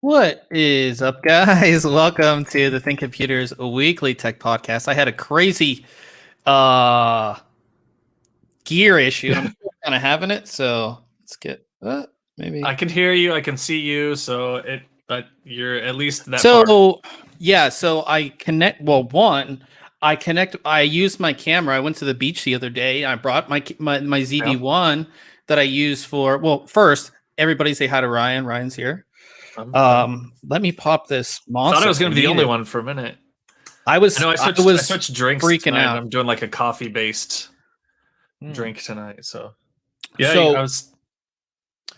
What is up, guys? Welcome to the ThinkComputers weekly tech podcast. I had a crazy gear issue. I'm kind of having it, so let's get maybe. I can hear you, I can see you, but you're at least that so far. Yeah, so I connect. Well, one, I used my camera. I went to the beach the other day. I brought my ZV1 that I use for. Well, first, everybody say hi to Ryan. Ryan's here. Let me pop this monster. I thought I was going to be the only one for a minute. I switched drinks freaking tonight. out. I'm doing like a coffee-based drink tonight, so yeah. It's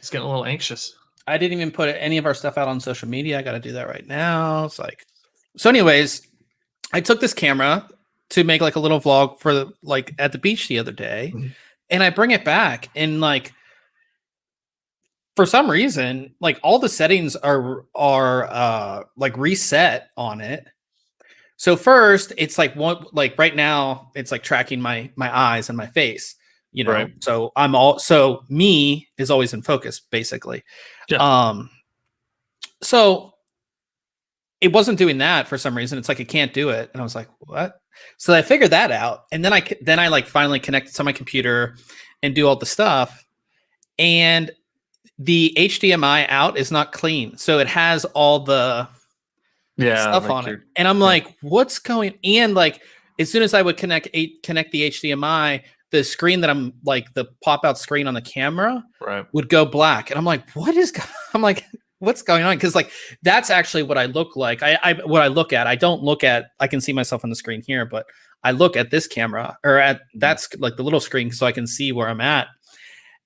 getting a little anxious. I didn't even put any of our stuff out on social media. I got to do that right now. It's like, so anyways, I took this camera to make like a little vlog for at the beach the other day, and I bring it back, and like, for some reason, like all the settings are like reset on it. So first, it's like right now, it's like tracking my eyes and my face, you know. Right. So me is always in focus, basically. Yeah. So it wasn't doing that for some reason. It's like it can't do it, and I was like, what? So I figured that out, and then I like finally connected to my computer and do all the stuff, and the HDMI out is not clean, so it has all the stuff on it, and I'm like, what's going? And like, as soon as I would connect the HDMI, the screen that I'm like the pop out screen on the camera would go black, and I'm like, I'm like, what's going on? Because like that's actually what I look like. What I look at. I don't look at. I can see myself on the screen here, but I look at this camera or at that's like the little screen, so I can see where I'm at.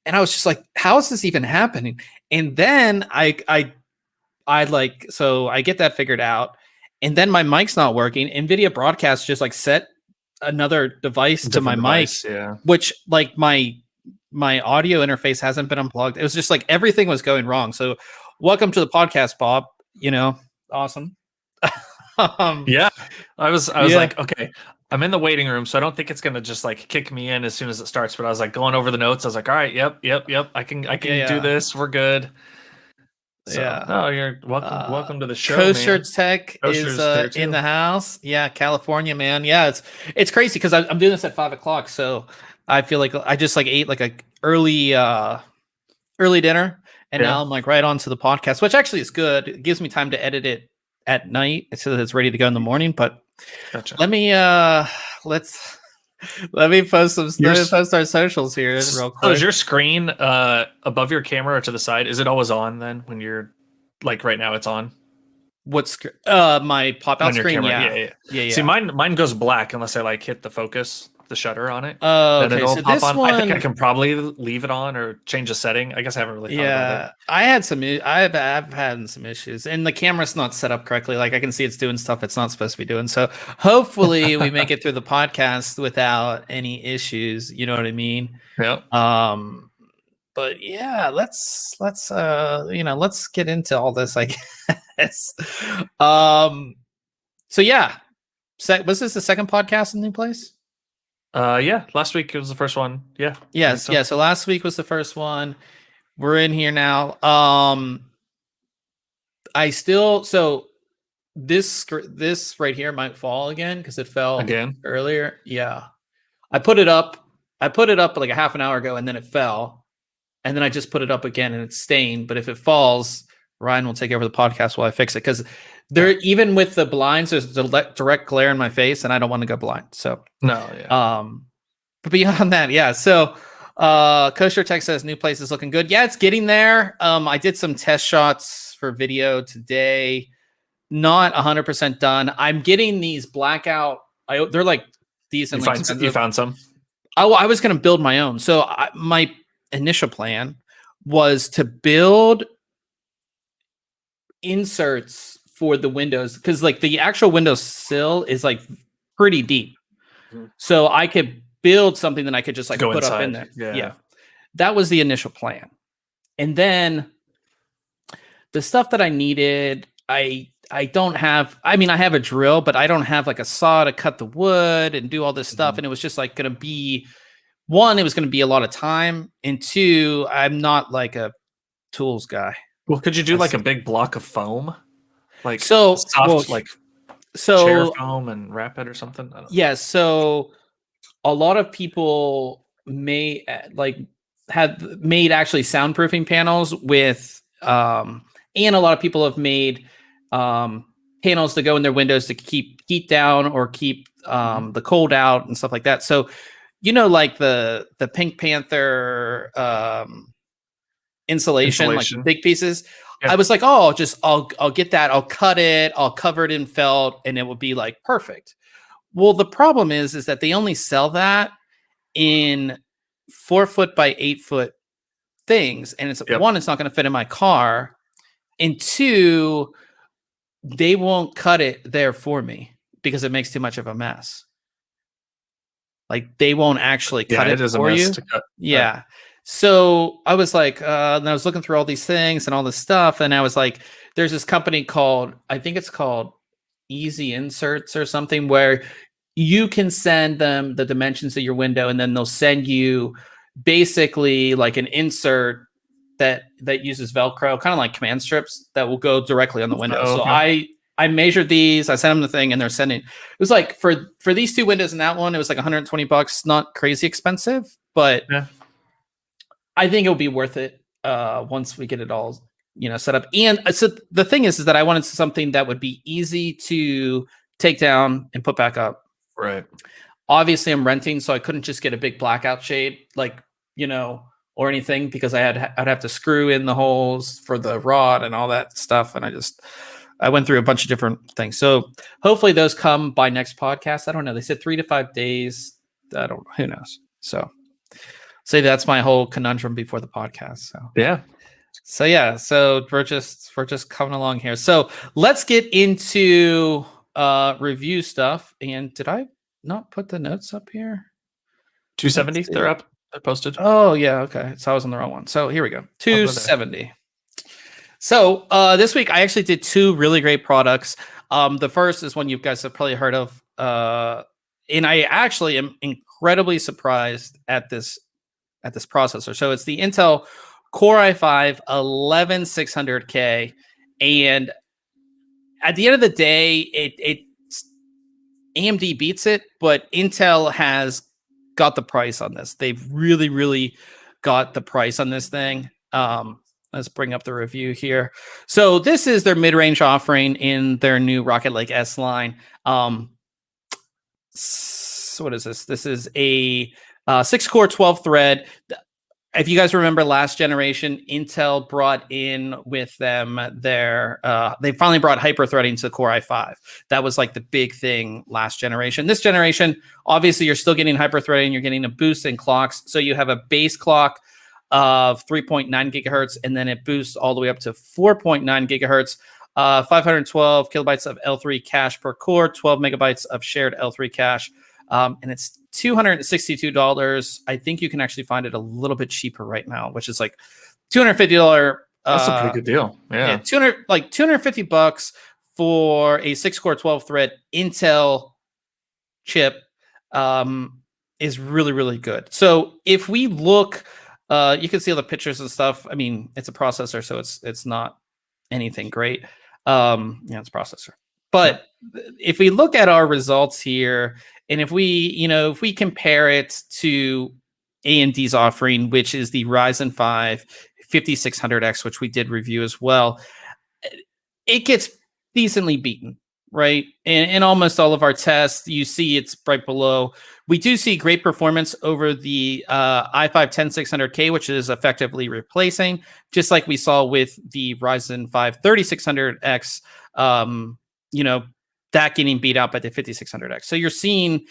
And I was just like, how is this even happening? And then I get that figured out. And then my mic's not working. NVIDIA Broadcast just like set another device to my mic, which like my audio interface hasn't been unplugged. It was just like everything was going wrong. So welcome to the podcast, Bob. You know, awesome. Yeah. I was like, okay, I'm in the waiting room, so I don't think it's gonna just like kick me in as soon as it starts. But I was like going over the notes. I was like, all right, yep. I can do this. We're good. So, no, you're welcome to the show. Kosher Tech is in the house. Yeah, California, man. Yeah, it's crazy because I'm doing this at 5:00, so I feel like I just like ate like a early dinner, and now I'm like right on to the podcast, which actually is good. It gives me time to edit it at night so that it's ready to go in the morning. But let me post our socials here real quick. So is your screen above your camera or to the side? Is it always on then when you're like right now it's on? What's my pop out screen? Yeah. See, mine goes black unless I like hit the focus, the shutter on it. Okay, it'll so pop this on. one, I think I can probably leave it on or change a setting. I guess I haven't really thought about it. I've had some issues, and the camera's not set up correctly. Like I can see it's doing stuff it's not supposed to be doing. So hopefully we make it through the podcast without any issues. You know what I mean? Yeah. But yeah, let's get into all this, I guess. So yeah, was this the second podcast in the new place? Yeah, last week it was the first one. Yeah. Yes. Yeah. So last week was the first one. We're in here now. This right here might fall again because it fell again earlier. Yeah. I put it up like a half an hour ago, and then it fell, and then I just put it up again and it's stained. But if it falls, Ryan will take over the podcast while I fix it, because there, even with the blinds, there's direct glare in my face, and I don't want to go blind. So no, yeah. But beyond that, yeah. So Kosher Tech says new place is looking good. Yeah, it's getting there. I did some test shots for video today. Not 100% done. I'm getting these blackout. They're like decently expensive. You found some? I was going to build my own. So my initial plan was to build inserts for the windows, because like the actual window sill is like pretty deep. Mm-hmm. So I could build something that I could just like put inside. Up in there. Yeah. That was the initial plan. And then the stuff that I needed, I don't have. I mean, I have a drill, but I don't have like a saw to cut the wood and do all this stuff. And it was just like going to be, one, it was going to be a lot of time, and two, I'm not like a tools guy. Well, could you do like a big block of foam, like so soft, like chair foam, and wrap it or something? I don't know. Yeah. So a lot of people have made actually soundproofing panels with, and a lot of people have made panels to go in their windows to keep heat down or keep the cold out and stuff like that. So, like the Pink Panther insulation, like big pieces. Yeah. I was like, oh, I'll get that. I'll cut it. I'll cover it in felt, and it will be like perfect. Well, the problem is that they only sell that in 4 foot by 8 foot things, and it's one, it's not going to fit in my car, and two, they won't cut it there for me because it makes too much of a mess. Like they won't actually cut it for you. Yeah. Right. So I was like, and I was looking through all these things and all this stuff, and I was like, there's this company called, I think it's called Easy Inserts or something, where you can send them the dimensions of your window, and then they'll send you basically like an insert that uses Velcro, kind of like command strips that will go directly on the window. Oh, okay. So I measured these, I sent them the thing, and they're sending. It was like for these two windows and that one, it was like $120, not crazy expensive, but I think it'll be worth it once we get it all set up. And so the thing is that I wanted something that would be easy to take down and put back up. Right. Obviously, I'm renting, so I couldn't just get a big blackout shade, or anything, because I'd have to screw in the holes for the rod and all that stuff. And I went through a bunch of different things. So hopefully those come by next podcast. I don't know. They said 3 to 5 days. Who knows? So that's my whole conundrum before the podcast. So we're just coming along here. So let's get into review stuff. And did I not put the notes up here? 270. They're up. They're posted. Oh yeah. Okay. So I was on the wrong one. So here we go. 270. So this week I actually did 2 really great products. The first is one you guys have probably heard of. And I actually am incredibly surprised at this processor. So it's the Intel Core i5-11600K, and at the end of the day, it AMD beats it, but Intel has got the price on this. They've really, really got the price on this thing. Let's bring up the review here. So this is their mid-range offering in their new Rocket Lake S line. So what is this? This is a 6-core, 12-thread. If you guys remember last generation, Intel brought in with them they finally brought hyper-threading to the Core i5. That was like the big thing last generation. This generation, obviously, you're still getting hyper-threading. You're getting a boost in clocks. So you have a base clock of 3.9 gigahertz, and then it boosts all the way up to 4.9 gigahertz. 512 kilobytes of L3 cache per core, 12 megabytes of shared L3 cache. And it's $262. I think you can actually find it a little bit cheaper right now, which is like $250. That's a pretty good deal. Yeah. $250 for a 6-core 12-thread Intel chip is really, really good. So if we look, you can see all the pictures and stuff. I mean, it's a processor, so it's not anything great. It's a processor. But if we look at our results here, and if we compare it to AMD's offering, which is the Ryzen 5 5600X, which we did review as well, it gets decently beaten, right? In almost all of our tests, you see it's right below. We do see great performance over the i5-10600K, which is effectively replacing, just like we saw with the Ryzen 5 3600X, that getting beat out by the 5600X. So you're seeing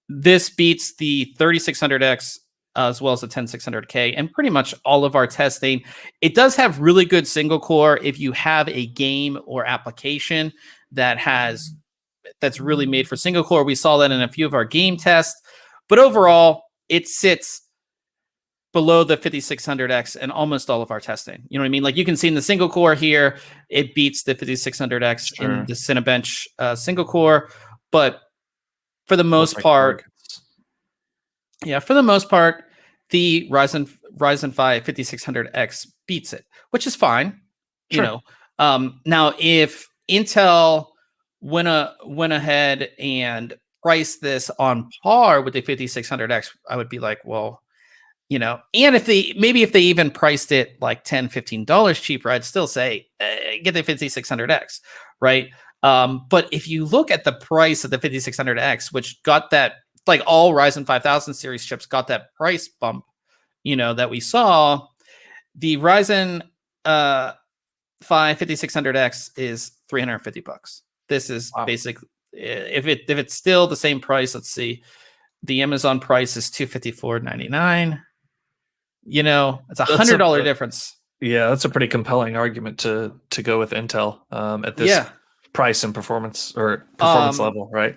this beats the 3600X as well as the 10600K, and pretty much all of our testing. It does have really good single core if you have a game or application that's really made for single core. We saw that in a few of our game tests, but overall, it sits below the 5600X and almost all of our testing. You know what I mean? Like you can see in the single core here, it beats the 5600X in the Cinebench single core, but for the most part, the Ryzen 5 5600X beats it, which is fine. Sure. Now if Intel went ahead and priced this on par with the 5600X, I would be like, well, and if they even priced it like $10-15 cheaper, I'd still say get the 5600X, right? But if you look at the price of the 5600X, which got that, like all Ryzen 5000 series chips got that price bump, that we saw, the Ryzen 5 5600X is $350. This is basically, if it's still the same price, let's see, the Amazon price is $254.99. It's $100 difference. Yeah, that's a pretty compelling argument to go with Intel at this price and performance level, right?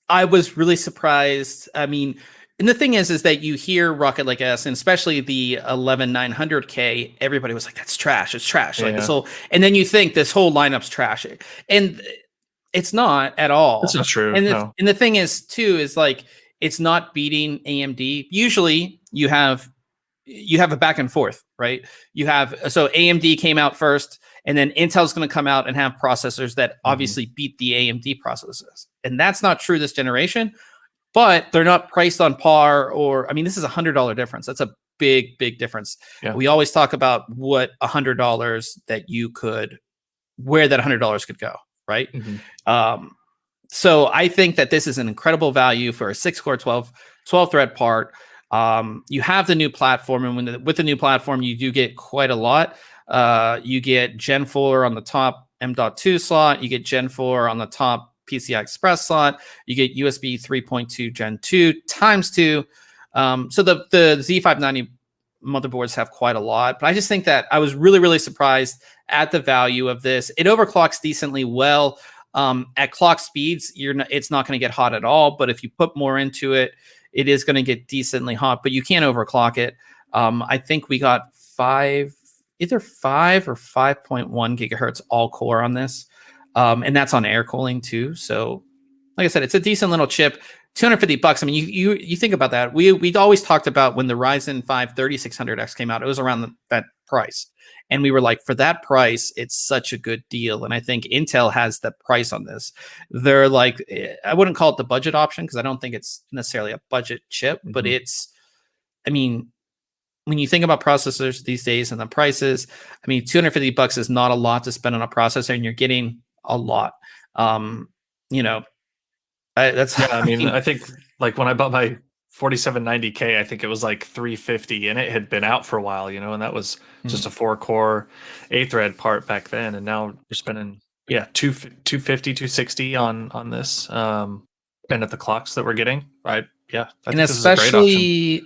I was really surprised. I mean, and the thing is that you hear Rocket Lake S, and especially the 11900K, everybody was like, that's trash. It's trash. Like this whole, and then you think this whole lineup's trash. And it's not at all. That's not true. And the thing is too, is like, it's not beating AMD. Usually you have a back and forth, right? So AMD came out first, and then Intel's going to come out and have processors that obviously beat the AMD processors. And that's not true this generation, but they're not priced on par this is $100 difference. That's a big, big difference. Yeah. We always talk about what $100 where that $100 could go, right? So I think that this is an incredible value for a 6-core 12 thread part. You have the new platform, and with the new platform, you do get quite a lot. You get Gen 4 on the top M.2 slot. You get Gen 4 on the top PCI Express slot. You get USB 3.2 Gen 2 times 2. So the Z590 motherboards have quite a lot, but I just think that I was really, really surprised at the value of this. It overclocks decently well. At clock speeds, it's not going to get hot at all, but if you put more into it, it is going to get decently hot, but you can't overclock it. I think we got either 5 or 5.1 gigahertz all core on this. And that's on air cooling too. So like I said, it's a decent little chip, $250. I mean, you think about that. We'd always talked about when the Ryzen 5 3600X came out, it was around that price. And we were like, for that price, it's such a good deal. And I think Intel has the price on this. They're like, I wouldn't call it the budget option because I don't think it's necessarily a budget chip, but when you think about processors these days and the prices, $250 is not a lot to spend on a processor, and you're getting a lot. I think like when I bought my 4790K, I think it was like $350, and it had been out for a while, and that was just a 4-core 8-thread part back then, and now we're spending $250, $260 on this, and at the clocks that we're getting, right? Yeah, and especially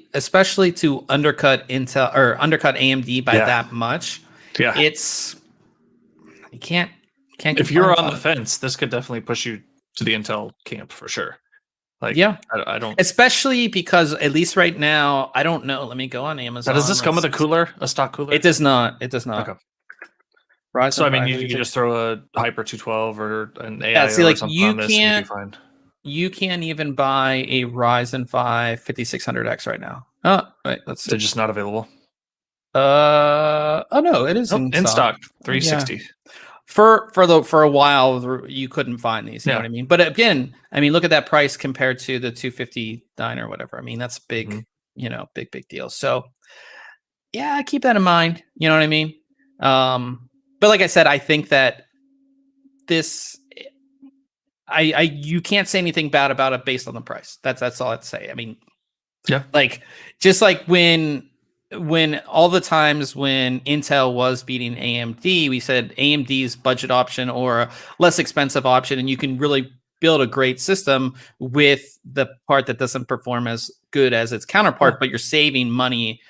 to undercut Intel or undercut AMD by that much. Yeah, you can't. If you're on the fence, this could definitely push you to the Intel camp for sure. I don't. Especially because at least right now, I don't know. Let me go on Amazon. Now, does this come with a stock cooler? It does not. Okay. So you can just throw a Hyper 212 or an AI or something on this, and you'll be fine. You can't even buy a Ryzen 5 5600X right now. Oh, wait, let's see. They're just not available. No, it is in stock. 360. Yeah. For a while, you couldn't find these. You know what I mean? But again, look at that price compared to the 259 or whatever. That's big, big deal. So, yeah, keep that in mind. You know what I mean? But like I said, I think that this, you can't say anything bad about it based on the price. That's all I'd say. I mean, yeah, like just like when all the times when Intel was beating AMD, we said AMD's budget option or a less expensive option, and you can really build a great system with the part that doesn't perform as good as its counterpart, but you're saving money.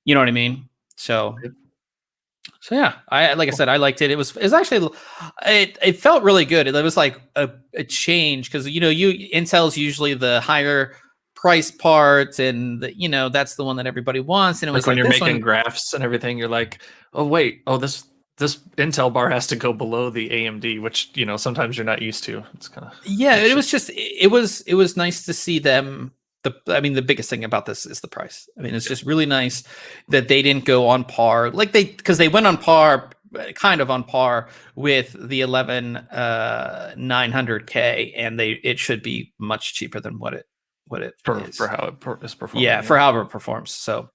You know what I mean? So yeah, like I said, I liked it. It was actually, it felt really good. It was like a change because Intel's usually the higher price part, and that's the one that everybody wants. And it was when like you're making graphs and everything, you're like, oh wait, this Intel bar has to go below the AMD, which sometimes you're not used to. It's kind of it was just it was nice to see them. The biggest thing about this is the price. I mean, it's just really nice that they didn't go on par, because they went on par, kind of on par with the 900K, and it should be much cheaper than what it is. For how it is performing. Yeah, for however it performs. So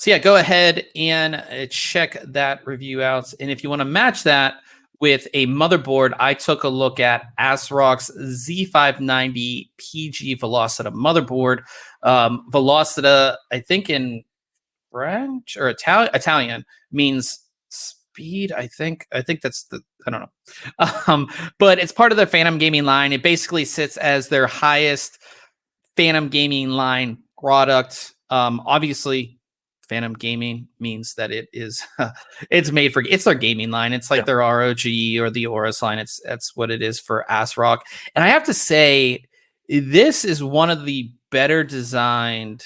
yeah, go ahead and check that review out. And if you want to match that with a motherboard, I took a look at ASRock's Z590 PG Velocita motherboard. Velocita, I think in French or Italian means speed. I think that's I don't know. But it's part of their Phantom Gaming line. It basically sits as their highest Phantom Gaming line product. Obviously, Phantom Gaming means that it is it's made for, it's their gaming line. It's like their ROG or the Aorus line. That's what it is for ASRock. And I have to say, this is one of the better designed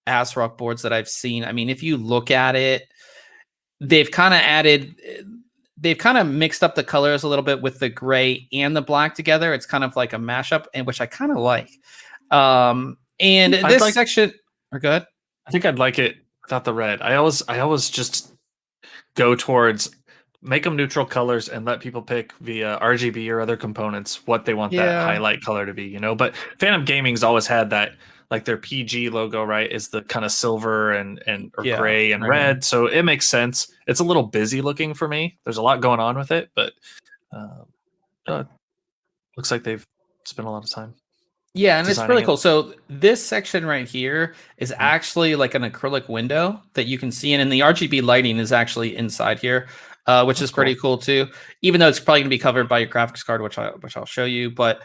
ASRock boards that I've seen. I mean, if you look at it, they've kind of mixed up the colors a little bit with the gray and the black together. It's kind of like a mashup, and which I kind of like. And this section, or go ahead. I think I'd like it without the red. I always just go towards make them neutral colors and let people pick via RGB or other components what they want that highlight color to be, But Phantom Gaming's always had that, like their PG logo, right, is the kind of silver and gray and red. So it makes sense. It's a little busy looking for me. There's a lot going on with it, but looks like they've spent a lot of time. Yeah, and it's really cool. So this section right here is actually like an acrylic window that you can see in, and the RGB lighting is actually inside here, which is pretty cool too. Even though it's probably going to be covered by your graphics card, which I'll show you. But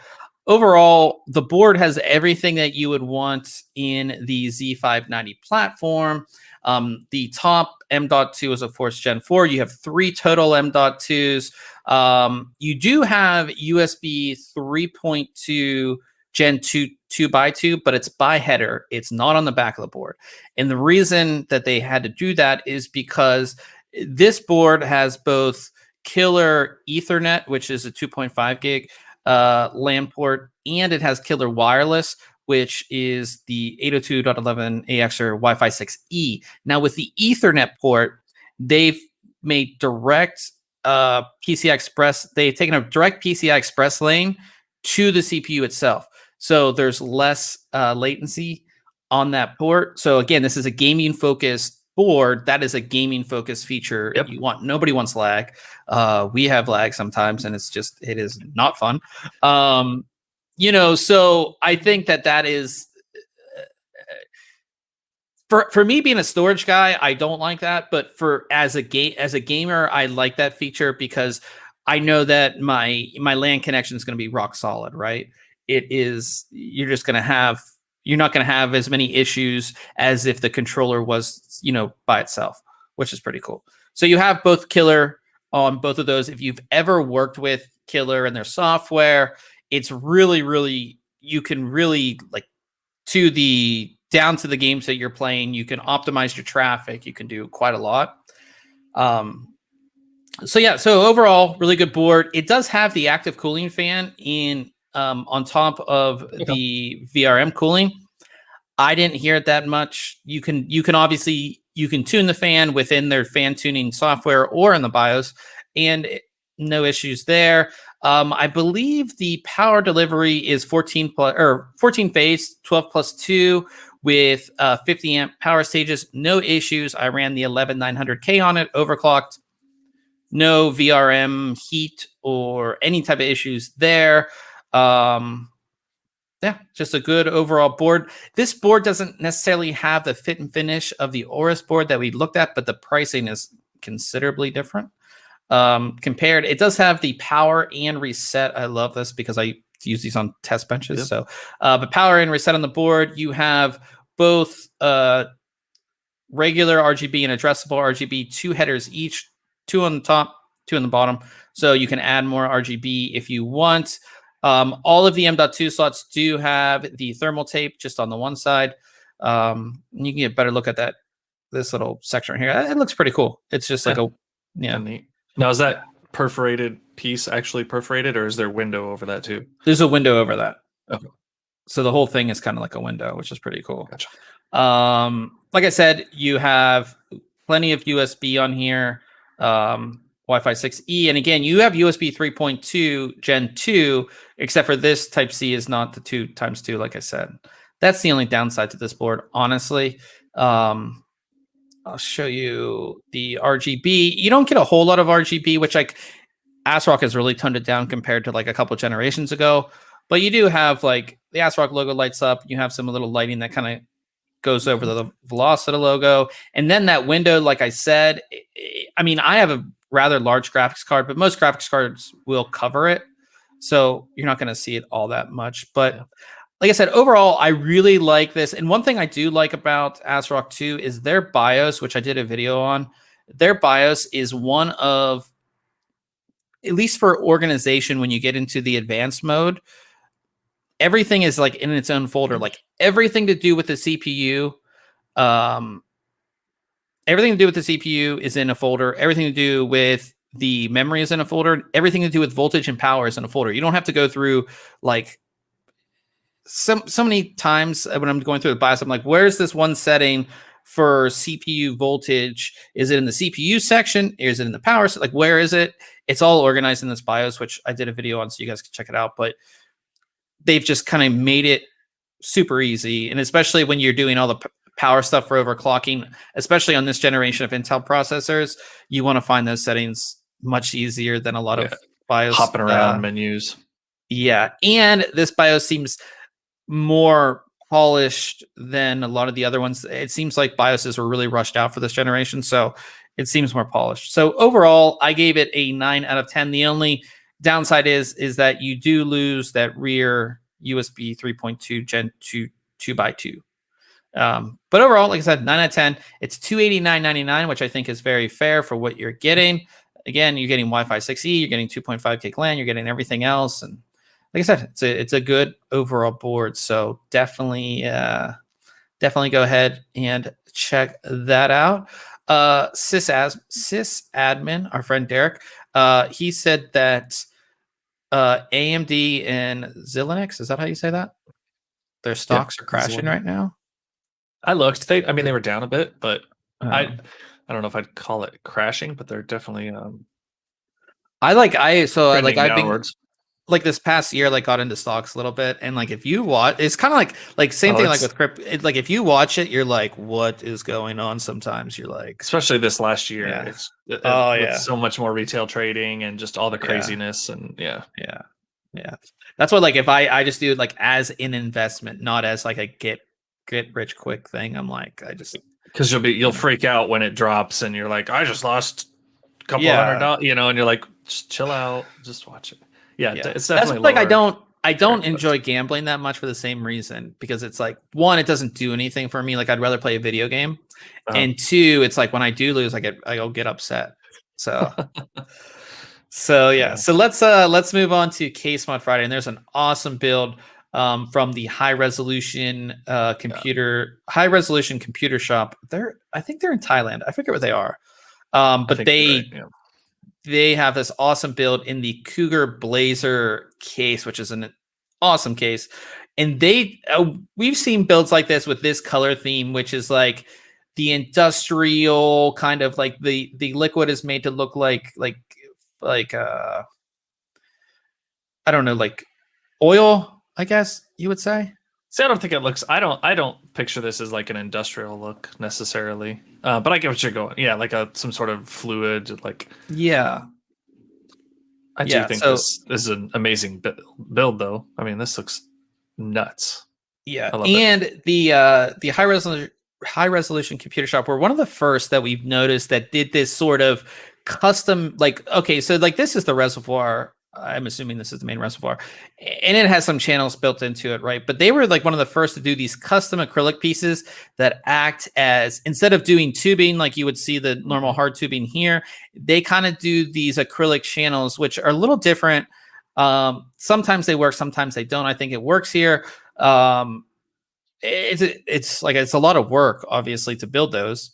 overall, the board has everything that you would want in the Z590 platform. The top M.2 is of course Gen 4. You have 3 total M.2s. You do have USB 3.2 Gen 2 2x2, but it's by header. It's not on the back of the board. And the reason that they had to do that is because this board has both killer Ethernet, which is a 2.5 gig LAN port, and it has killer wireless, which is the 802.11ax or Wi-Fi 6E. Now with the Ethernet port, they've made direct PCI Express. They've taken a direct PCI Express lane to the CPU itself. So there's less latency on that port. So again, this is a gaming focused board. That is a gaming focused feature you want. Nobody wants lag. We have lag sometimes, and it is not fun. So I think that is for me being a storage guy, I don't like that. But as a gamer, I like that feature because I know that my LAN connection is going to be rock solid, right? You're not going to have as many issues as if the controller was, by itself, which is pretty cool. So you have both killer on both of those. If you've ever worked with killer and their software, it's really, really, you can really down to the games that you're playing. You can optimize your traffic. You can do quite a lot. So overall, really good board. It does have the active cooling fan on top of the VRM cooling. I didn't hear it that much. You can obviously tune the fan within their fan tuning software or in the BIOS, and no issues there. I believe the power delivery is 14 phase, 12 plus 2 with 50 amp power stages. No issues. I ran the 11900K on it, overclocked. no VRM heat or any type of issues there. Yeah, just a good overall board. This board doesn't necessarily have the fit and finish of the Aorus board that we looked at, but the pricing is considerably different. Compared, it does have the power and reset. I love this because I use these on test benches. Yep. So, but power and reset on the board. You have both regular RGB and addressable RGB, 2 headers each, 2 on the top, 2 on the bottom. So you can add more RGB if you want. All of the M.2 slots do have the thermal tape just on the one side. You can get a better look at this little section right here. It looks pretty cool. It's just like neat. Now, is that perforated piece actually perforated, or is there a window over that too? There's a window over that. Okay. So the whole thing is kind of like a window, which is pretty cool. Gotcha. Like I said, you have plenty of USB on here, Wi-Fi 6E, and again, you have USB 3.2 Gen 2, except for this Type-C is not the 2x2, like I said. That's the only downside to this board, honestly. I'll show you the RGB. You don't get a whole lot of RGB, which like ASRock has really toned it down compared to like a couple generations ago. But you do have like the ASRock logo lights up. You have some little lighting that kind of goes over the Velocita logo. And then that window, like I said, I mean, I have a rather large graphics card, but most graphics cards will cover it. So you're not going to see it all that much. But like I said, overall, I really like this. And one thing I do like about ASRock 2 is their BIOS, which I did a video on. Their BIOS is one of, at least for organization, when you get into the advanced mode, everything is like in its own folder. Like everything to do with the CPU, everything to do with the CPU is in a folder. Everything to do with the memory is in a folder. Everything to do with voltage and power is in a folder. You don't have to go through like so many times when I'm going through the BIOS, I'm like, where's this one setting for CPU voltage? Is it in the CPU section? Is it in the power? Like, where is it? It's all organized in this BIOS, which I did a video on, so you guys can check it out. But they've just kind of made it super easy. And especially when you're doing all the power stuff for overclocking, especially on this generation of Intel processors, you want to find those settings much easier than a lot of BIOS. Hopping around menus. Yeah. And this BIOS seems more polished than a lot of the other ones. It seems like BIOSes were really rushed out for this generation, so it seems more polished. So overall, I gave it a 9 out of 10. The only downside is that you do lose that rear USB 3.2 Gen 2 2x2. But overall, like I said, 9 out of 10. It's $289.99, which I think is very fair for what you're getting. Again, you're getting Wi-Fi 6E, you're getting 2.5 gig LAN, you're getting everything else, and like I said, it's a good overall board. So definitely go ahead and check that out. Sysadmin, our friend Derek, he said that AMD and Xilinx, is that how you say that? Their stocks are crashing right now. I looked. They were down a bit, but I don't know if I'd call it crashing, but they're definitely I've been downwards. Like this past year, like got into stocks a little bit, and like if you watch, it's kind of like same thing like with crypto. Like if you watch it, you're like, what is going on? Sometimes you're like, especially this last year, it's so much more retail trading and just all the craziness and yeah. That's what like if I just do it like as an investment, not as like a get rich quick thing. I'm like because you'll freak out when it drops and you're like, I just lost a couple $100, and you're like, just chill out, just watch it. Yeah, it's definitely like lower. I don't enjoy gambling that much for the same reason, because it's like, one, it doesn't do anything for me. Like I'd rather play a video game, and two, it's like when I do lose, I'll get upset. So so let's move on to Case Mod Friday, and there's an awesome build from the high resolution computer shop. I think they're in Thailand. I forget what they are, but they have this awesome build in the Cougar Blazer case, which is an awesome case. And we've seen builds like this with this color theme, which is like the industrial kind of like the liquid is made to look like I don't know, like oil, I guess you would say. See, I don't think it looks. I don't picture this as like an industrial look necessarily. But I get what you're going. Yeah, like some sort of fluid. Like, Yeah. I do think this is an amazing build, though. I mean, this looks nuts. Yeah, I love and it. the high resolution computer shop were one of the first that we've noticed that did this sort of custom, like, okay, so like this is the reservoir. I'm assuming this is the main reservoir, and it has some channels built into it, right? But they were like one of the first to do these custom acrylic pieces that act as, instead of doing tubing like you would see the normal hard tubing here, they kind of do these acrylic channels, which are a little different. Sometimes they work, sometimes they don't. I think it works here. It's like, it's a lot of work, obviously, to build those.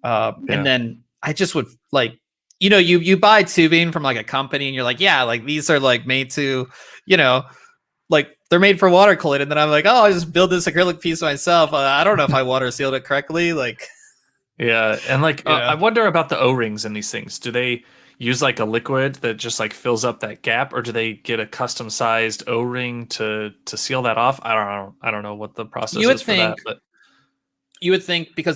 And then I just would like, you buy tubing from like a company and you're like, yeah, like these are like made to, like they're made for water cooling. And then I'm like, oh, I just build this acrylic piece myself. I don't know if I water sealed it correctly. Like, yeah. And like, I wonder about the O-rings in these things. Do they use like a liquid that just like fills up that gap, or do they get a custom sized O-ring to seal that off? I don't know what the process is for that, but you would think, because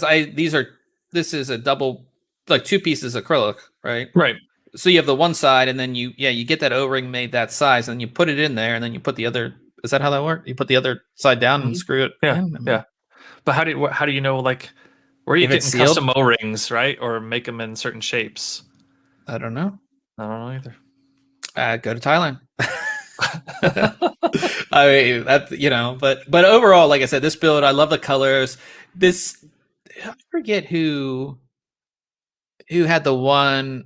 this is a double, like two pieces acrylic, right? Right. So you have the one side, and then you get that O-ring made that size, and you put it in there, and then you put the other. Is that how that works? You put the other side down and screw it. Yeah, in? yeah. But how do you know, like, where are you getting custom O-rings, right? Or make them in certain shapes? I don't know. I don't know either. Go to Thailand. I mean, but overall, like I said, this build, I love the colors. This, I forget who had the one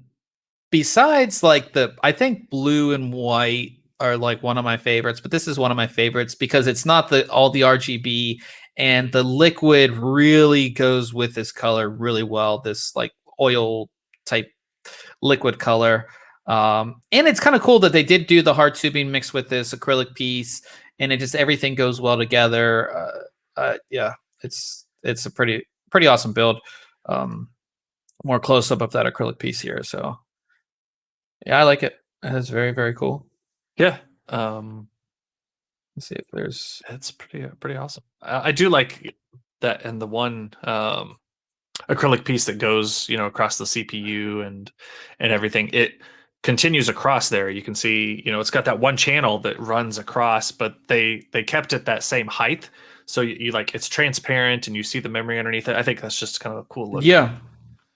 besides like I think blue and white are like one of my favorites, but this is one of my favorites because it's not all the RGB, and the liquid really goes with this color really well. This like oil type liquid color. And it's kind of cool that they did do the hard tubing mixed with this acrylic piece, and everything goes well together. Yeah, it's a pretty awesome build. More close up of that acrylic piece here. So yeah, I like it. It's very, very cool. Yeah. Let's see if there's. It's pretty awesome. I do like that, and the one acrylic piece that goes, across the CPU and everything. It continues across there. You can see, it's got that one channel that runs across, but they kept it that same height. So you like, it's transparent and you see the memory underneath it. I think that's just kind of a cool look. Yeah.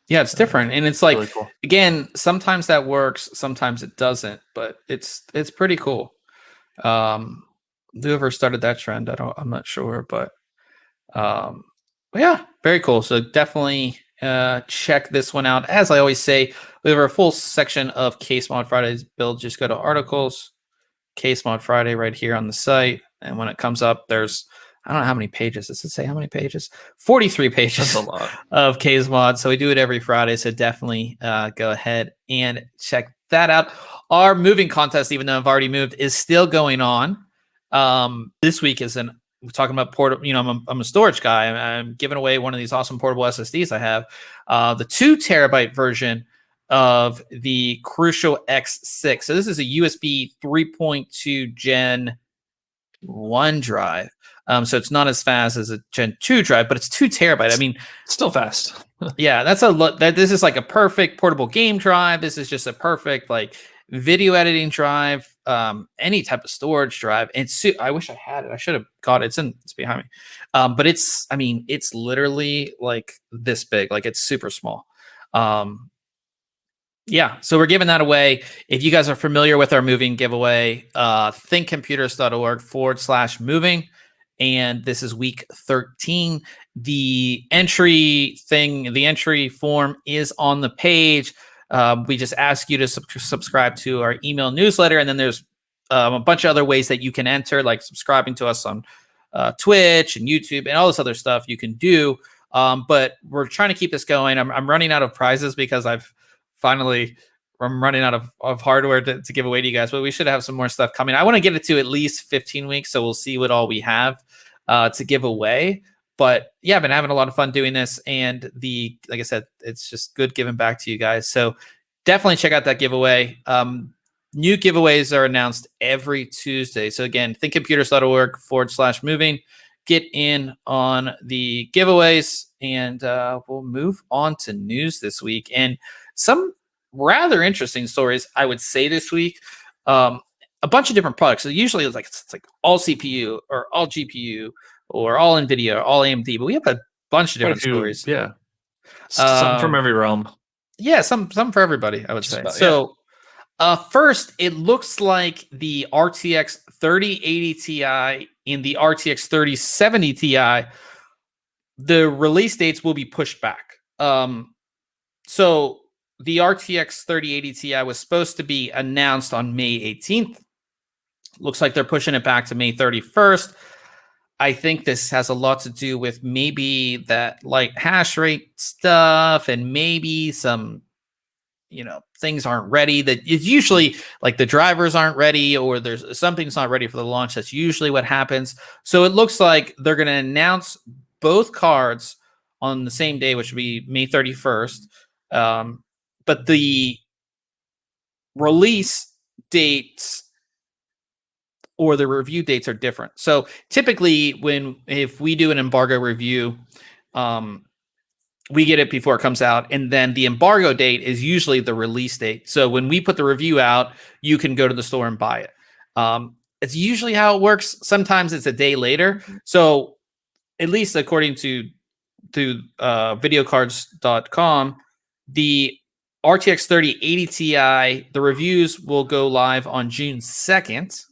Yeah, it's different. And it's like, really cool. Again, sometimes that works, sometimes it doesn't, but it's pretty cool. Whoever started that trend, I'm not sure, but yeah, very cool. So definitely check this one out. As I always say, we have a full section of Case Mod Friday's build. Just go to articles, Case Mod Friday right here on the site. And when it comes up, there's, I don't know how many pages. Does it say how many pages? 43 pages. That's a lot. Of Case Mod. So we do it every Friday. So definitely go ahead and check that out. Our moving contest, even though I've already moved, is still going on. This week we're talking about portable. I'm a storage guy. I'm giving away one of these awesome portable SSDs I have, the 2 terabyte version of the Crucial X6. So this is a USB 3.2 Gen 1 drive. So it's not as fast as a Gen 2 drive, but it's 2 terabyte. I mean, still fast. Yeah, this is like a perfect portable game drive. This is just a perfect like video editing drive, any type of storage drive. And I wish I had it. I should have got it. It's behind me. But it's literally like this big. Like, it's super small. Yeah, so we're giving that away. If you guys are familiar with our moving giveaway, thinkcomputers.org/moving. And this is week 13. The entry form is on the page. We just ask you to subscribe to our email newsletter. And then there's a bunch of other ways that you can enter, like subscribing to us on Twitch and YouTube and all this other stuff you can do. But we're trying to keep this going. I'm running out of prizes because I'm running out of hardware to give away to you guys, but we should have some more stuff coming. I want to get it to at least 15 weeks, so we'll see what all we have to give away. But yeah, I've been having a lot of fun doing this, and like I said, it's just good giving back to you guys. So definitely check out that giveaway. New giveaways are announced every Tuesday. So again, thinkcomputers.org/moving. get in on the giveaways, and we'll move on to news this week and some rather interesting stories, I would say, this week. A bunch of different products. So usually it's like all CPU or all GPU or all NVIDIA or all AMD, but we have a bunch of different stories. Yeah, some from every realm. Yeah, some for everybody, I would say. So first, it looks like the RTX 3080 Ti and the RTX 3070 Ti, the release dates will be pushed back. So the RTX 3080 Ti was supposed to be announced on May 18th. Looks like they're pushing it back to May 31st. I think this has a lot to do with maybe that light hash rate stuff and maybe some, things aren't ready. That it's usually like the drivers aren't ready or there's something's not ready for the launch. That's usually what happens. So it looks like they're going to announce both cards on the same day, which would be May 31st. But the release dates or the review dates are different. So typically if we do an embargo review, we get it before it comes out, and then the embargo date is usually the release date. So when we put the review out, you can go to the store and buy it. It's usually how it works. Sometimes it's a day later. So at least according to videocards.com, the RTX 3080 Ti, the reviews will go live on June 2nd.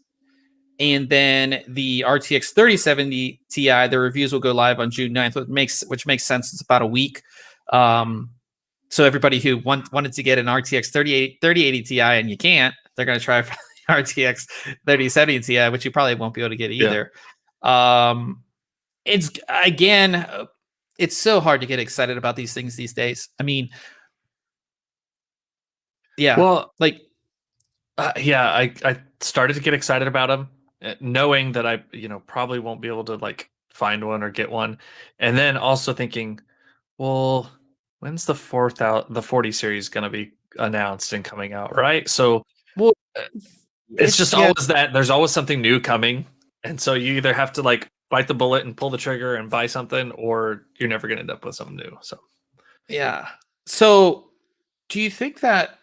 And then the RTX 3070 Ti, the reviews will go live on June 9th, which makes sense. It's about a week. So everybody who wanted to get an RTX 3080 Ti and you can't, they're going to try for the RTX 3070 Ti, which you probably won't be able to get either. Yeah. It's so hard to get excited about these things these days. I mean, yeah. Well, I started to get excited about them, knowing that I, probably won't be able to find one or get one, and then also thinking, well, when's the 40 series going to be announced and coming out, right? So, it's just always that there's always something new coming, and so you either have to bite the bullet and pull the trigger and buy something, or you're never going to end up with something new. So, yeah. So, do you think that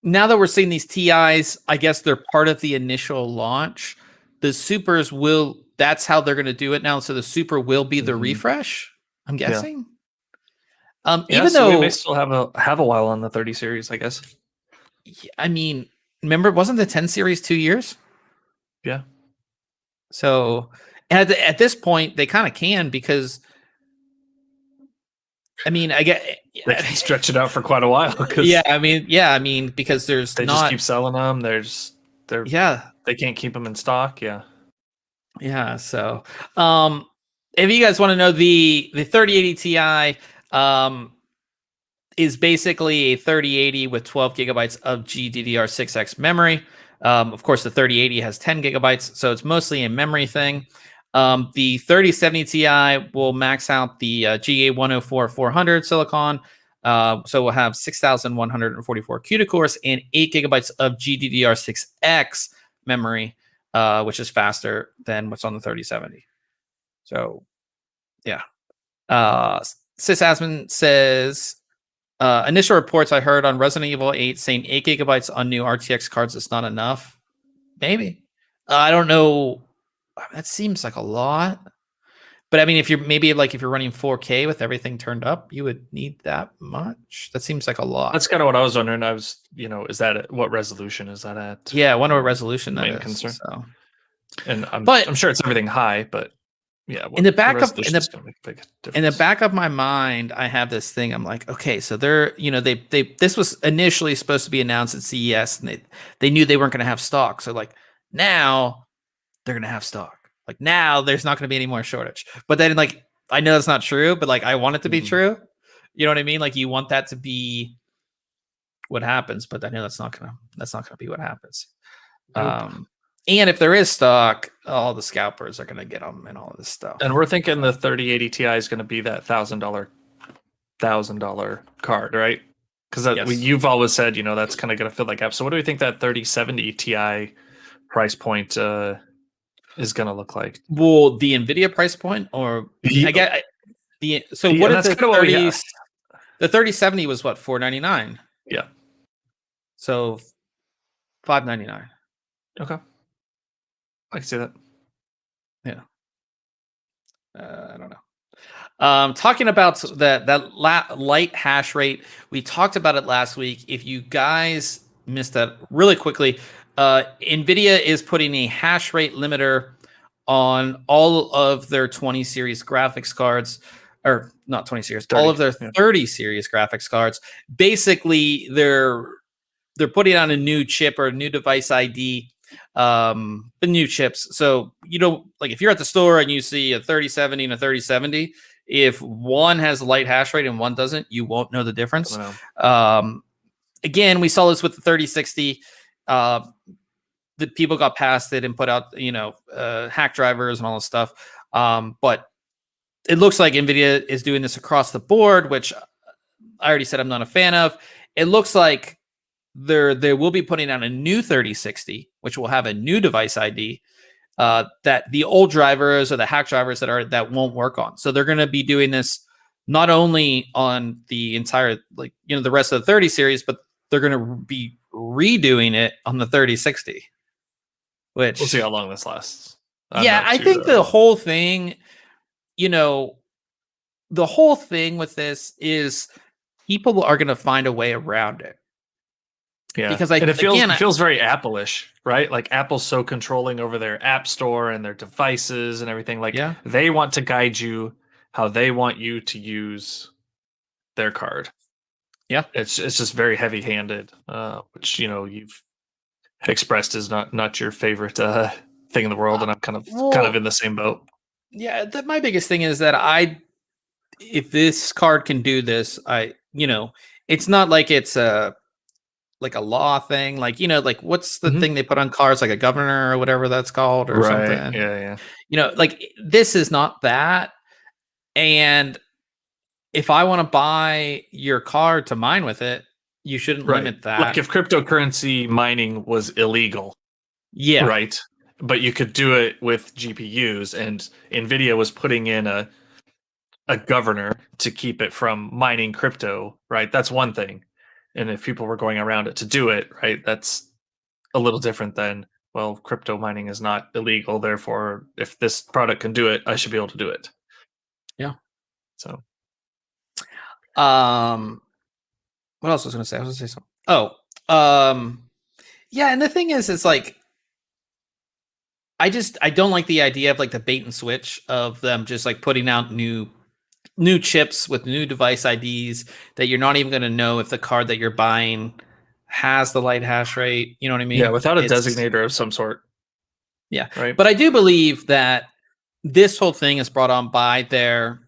now that we're seeing these TIs, I guess they're part of the initial launch, the supers that's how they're going to do it now. So the super will be the refresh, I'm guessing. Yeah. Even though we may still have a while on the 30 series, I guess. I mean, remember, wasn't the 10 series 2 years? Yeah. So at this point, they kind of can, because I mean, I get they can stretch it out for quite a while. Because there's just keep selling them. They can't keep them in stock. Yeah. Yeah. So, if you guys want to know, the 3080 Ti, is basically a 3080 with 12 gigabytes of GDDR6X memory. Of course, the 3080 has 10 gigabytes, so it's mostly a memory thing. The 3070 Ti will max out the GA104-400 silicon. So we'll have 6,144 CUDA cores and 8 gigabytes of GDDR6X memory, which is faster than what's on the 3070. So, yeah. Sysadmin says, initial reports I heard on Resident Evil 8 saying 8 gigabytes on new RTX cards is not enough. Maybe. I don't know. That seems like a lot. But I mean, if you're running 4K with everything turned up, you would need that much. That seems like a lot. That's kind of what I was wondering. Is that what resolution is that at? Yeah, I wonder what resolution that is. Concern. So. And I'm sure it's everything high, but yeah. In the back of my mind, I have this thing. I'm like, okay, so they're, this was initially supposed to be announced at CES, and they knew they weren't going to have stock. So now they're going to have stock. Now there's not going to be any more shortage. But then I know that's not true, but I want it to be true. You know what I mean? You want that to be what happens, but I know that's not going to be what happens. Nope. And if there is stock, all the scalpers are going to get them and all of this stuff. And we're thinking the 3080 Ti is going to be that $1,000 card, right? Because you've always said, that's kind of going to fill that gap. So what do we think that 3070 Ti price point is going to look like. Well, the NVIDIA price point, or I get what is the 30? The 3070 was what, $499? Yeah. So $599. Okay. I can see that. Yeah. I don't know. Talking about that light hash rate, we talked about it last week. If you guys missed that, really quickly, NVIDIA is putting a hash rate limiter on all of their 20 series graphics cards, or not 20 series, 30, all of their 30 series graphics cards. Basically, they're putting on a new chip or a new device ID, the new chips. So, like if you're at the store and you see a 3070 and a 3070, if one has a light hash rate and one doesn't, you won't know the difference. Again, we saw this with the 3060. The people got past it and put out, hack drivers and all this stuff. But it looks like NVIDIA is doing this across the board, which I already said I'm not a fan of. It looks like they will be putting out a new 3060, which will have a new device ID that the old drivers or the hack drivers that won't work on. So they're going to be doing this not only on the entire, the rest of the 30 series, but they're going to be redoing it on the 3060. Which we'll see how long this lasts. I think the whole thing, the whole thing with this is people are going to find a way around it. Yeah, because it feels very Apple-ish, right? Like Apple's so controlling over their app store and their devices and everything. Like they want to guide you how they want you to use their card. Yeah, it's just very heavy-handed, which you've expressed is not your favorite thing in the world, and I'm kind of in the same boat. Yeah, my biggest thing is that if this card can do this, it's not like it's a law thing, what's the thing they put on cars, like a governor or whatever that's called, or something. Yeah. This is not that. And if I want to buy your card to mine with it, you shouldn't limit that. Like if cryptocurrency mining was illegal, right? But you could do it with GPUs, and NVIDIA was putting in a governor to keep it from mining crypto, right? That's one thing. And if people were going around it to do it, right, that's a little different than, well, crypto mining is not illegal. Therefore, if this product can do it, I should be able to do it. Yeah. So, what else was I going to say? I was going to say something. Yeah. And the thing is, it's like, I don't like the idea of the bait and switch of them just putting out new chips with new device IDs that you're not even going to know if the card that you're buying has the light hash rate. You know what I mean? Yeah, without a designator of some sort. Yeah. Right. But I do believe that this whole thing is brought on by their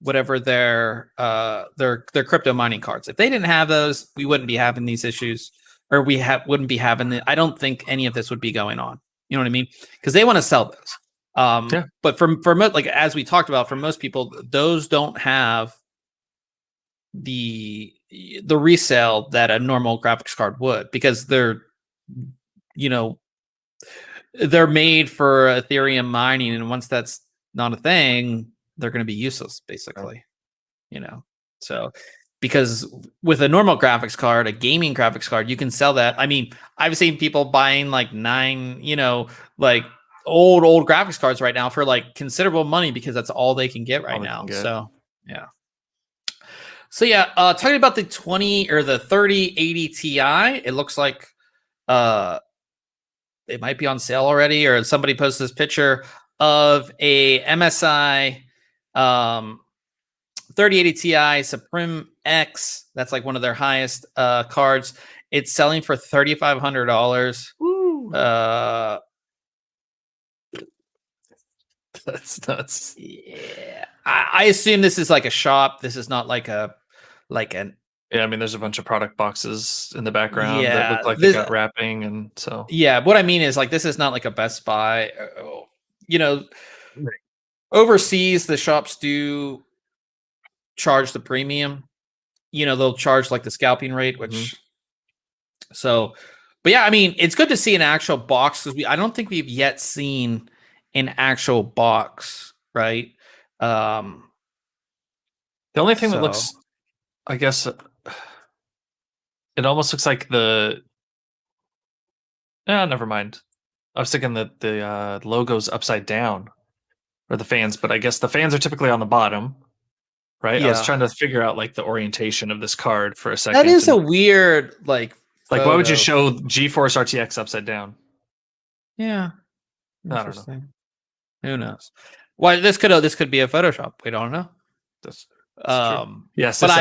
crypto mining cards. If they didn't have those, we wouldn't be having these issues, or wouldn't be having it. I don't think any of this would be going on. You know what I mean? Because they want to sell those. But for as we talked about, for most people, those don't have the resale that a normal graphics card would, because they're made for Ethereum mining, and once that's not a thing, they're going to be useless, basically. So because with a normal graphics card, a gaming graphics card, you can sell that. I mean, I've seen people buying 9 old graphics cards right now for considerable money, because that's all they can get right now. So talking about the 3080 Ti, it looks like it might be on sale already, or somebody posted this picture of a MSI 3080 Ti Supreme X. That's one of their highest cards. It's selling for $3,500. That's nuts. Yeah, I assume this is a shop. This is not an. Yeah, I mean, there's a bunch of product boxes in the background that look like they got wrapping, and so. Yeah, what I mean is this is not a Best Buy. Overseas, the shops do charge the premium. They'll charge the scalping rate, which so But yeah, I mean, it's good to see an actual box because I don't think we've yet seen an actual box, right? The only thing that looks, I guess, it almost looks like never mind. I was thinking that the logo's upside down, or the fans, but I guess the fans are typically on the bottom, right? I was trying to figure out like the orientation of this card for a second. That is a weird like why would you show GeForce RTX upside down? Yeah, interesting. I don't know. Who knows? Well, this could be a Photoshop. We don't know. That's true. Yes, but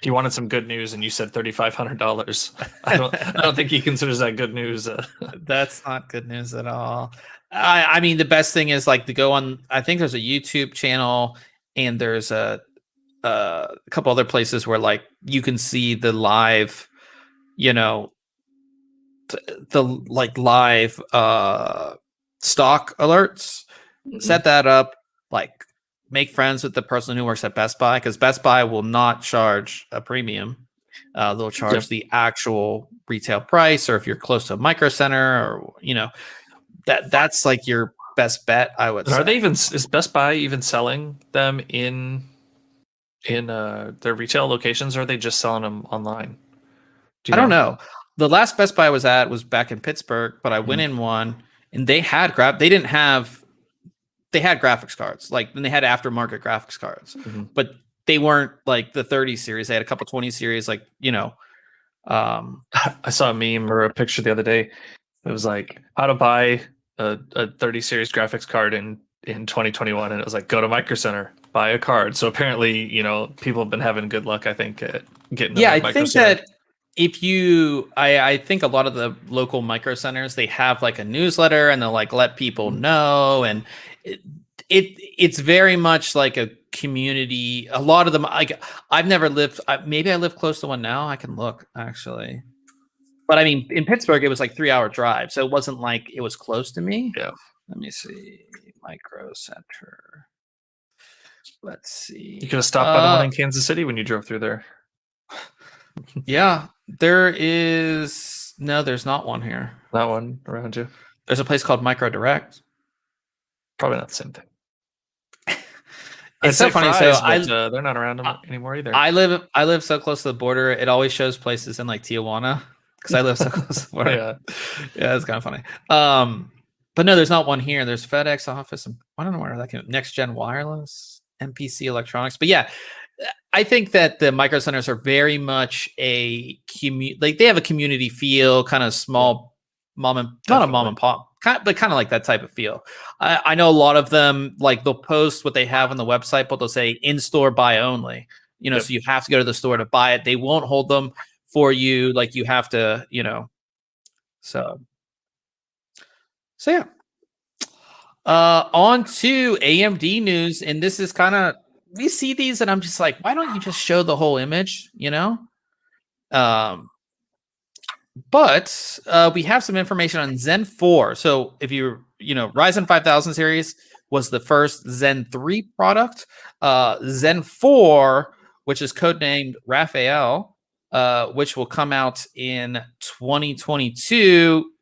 he wanted some good news, and you said $3,500. I don't think he considers that good news. That's not good news at all. I mean, the best thing is like to go on. I think there's a YouTube channel, and there's a couple other places where like you can see the live, the like live stock alerts. Mm-hmm. Set that up. Like, make friends with the person who works at Best Buy, because Best Buy will not charge a premium. They'll charge the actual retail price, or if you're close to a Micro Center, or that's like your best bet, I would say. Are they is Best Buy even selling them in their retail locations, or are they just selling them online? I don't know. The last Best Buy I was at was back in Pittsburgh, but I went in one and they had they had graphics cards, like, and they had aftermarket graphics cards, but they weren't like the 30 series. They had a couple 20 series, like, I saw a meme or a picture the other day. It was like how to buy a 30 series graphics card in 2021, and it was like, go to Micro Center, buy a card. So apparently, people have been having good luck, I think, at getting. Yeah, I think that if you, I think a lot of the local Micro Centers, they have like a newsletter, and they'll like let people know, and it's very much like a community. A lot of them, like, I've never lived. Maybe I live close to one now. I can look actually, but I mean, in Pittsburgh, it was like 3-hour drive, so it wasn't like it was close to me. Yeah. Let me see, Micro Center. Let's see. You could have stopped by the one in Kansas City when you drove through there. Yeah, there is. No, there's not one here. Not one around you. There's a place called Micro Direct. Probably not the same thing. It's so funny. Fries, so they're not around anymore either. I live so close to the border. It always shows places in like Tijuana because I live so close to the border. Yeah, it's kind of funny. But no, there's not one here. There's FedEx office. I don't know where that came. Next Gen Wireless, MPC Electronics. But yeah, I think that the Micro Centers are very much a like they have a community feel, kind of small not a mom and pop, but kind of like that type of feel. I know a lot of them, like, they'll post what they have on the website, but they'll say in-store buy only, so you have to go to the store to buy it. They won't hold them for you. Like, you have to, so yeah. On to AMD news. And this is kind of, we see these and I'm just like, why don't you just show the whole image, But we have some information on Zen 4. So if Ryzen 5000 series was the first Zen 3 product. Zen 4, which is codenamed Raphael, which will come out in 2022.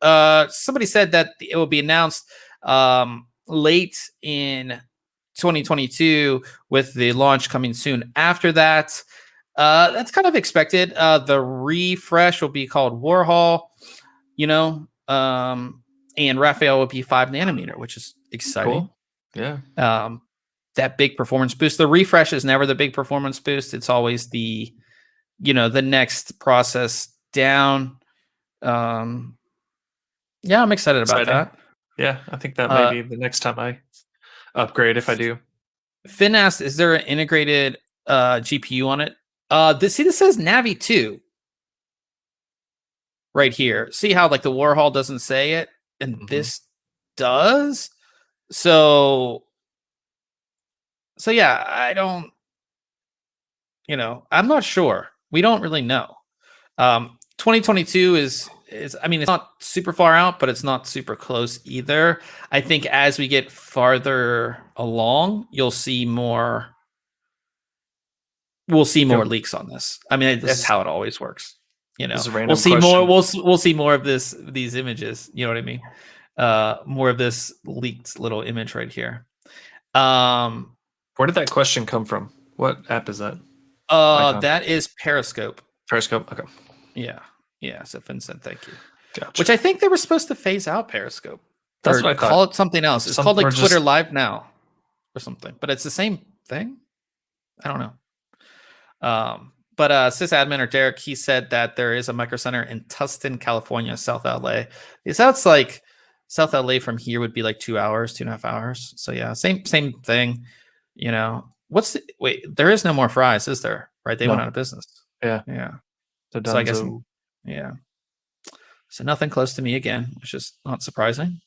Somebody said that it will be announced late in 2022, with the launch coming soon after that. That's kind of expected. The refresh will be called Warhol, and Raphael will be 5 nanometer, which is exciting. Cool. Yeah. That big performance boost. The refresh is never the big performance boost. It's always the next process down. Yeah, I'm excited about that. Yeah, I think that may be the next time I upgrade, if I do. Finn asked, is there an integrated GPU on it? This says Navi 2 right here. See how like the Warhol doesn't say it, and this does. So yeah, I don't. I'm not sure. We don't really know. 2022 is. I mean, it's not super far out, but it's not super close either. I think as we get farther along, you'll see more. We'll see more leaks on this. I mean, that's how it always works. You know, This is a random we'll see question. more. We'll see more of these images. You know what I mean? More of this leaked little image right here. Where did that question come from? What app is that? That is Periscope. Periscope. Okay. Yeah. So Vincent, thank you. Gotcha. Which I think they were supposed to phase out Periscope. That's or what I thought. Call it something else. It's called like Twitter Live now, or something. But it's the same thing. I don't know. But sysadmin or Derek, he said that there is a Micro Center in Tustin, California, South LA. That's like South LA from here would be like 2 hours, 2.5 hours. So yeah, same thing. You know, wait? There is no more fries, is there? Right? They went out of business. Yeah. So I guess So nothing close to me again, which is not surprising.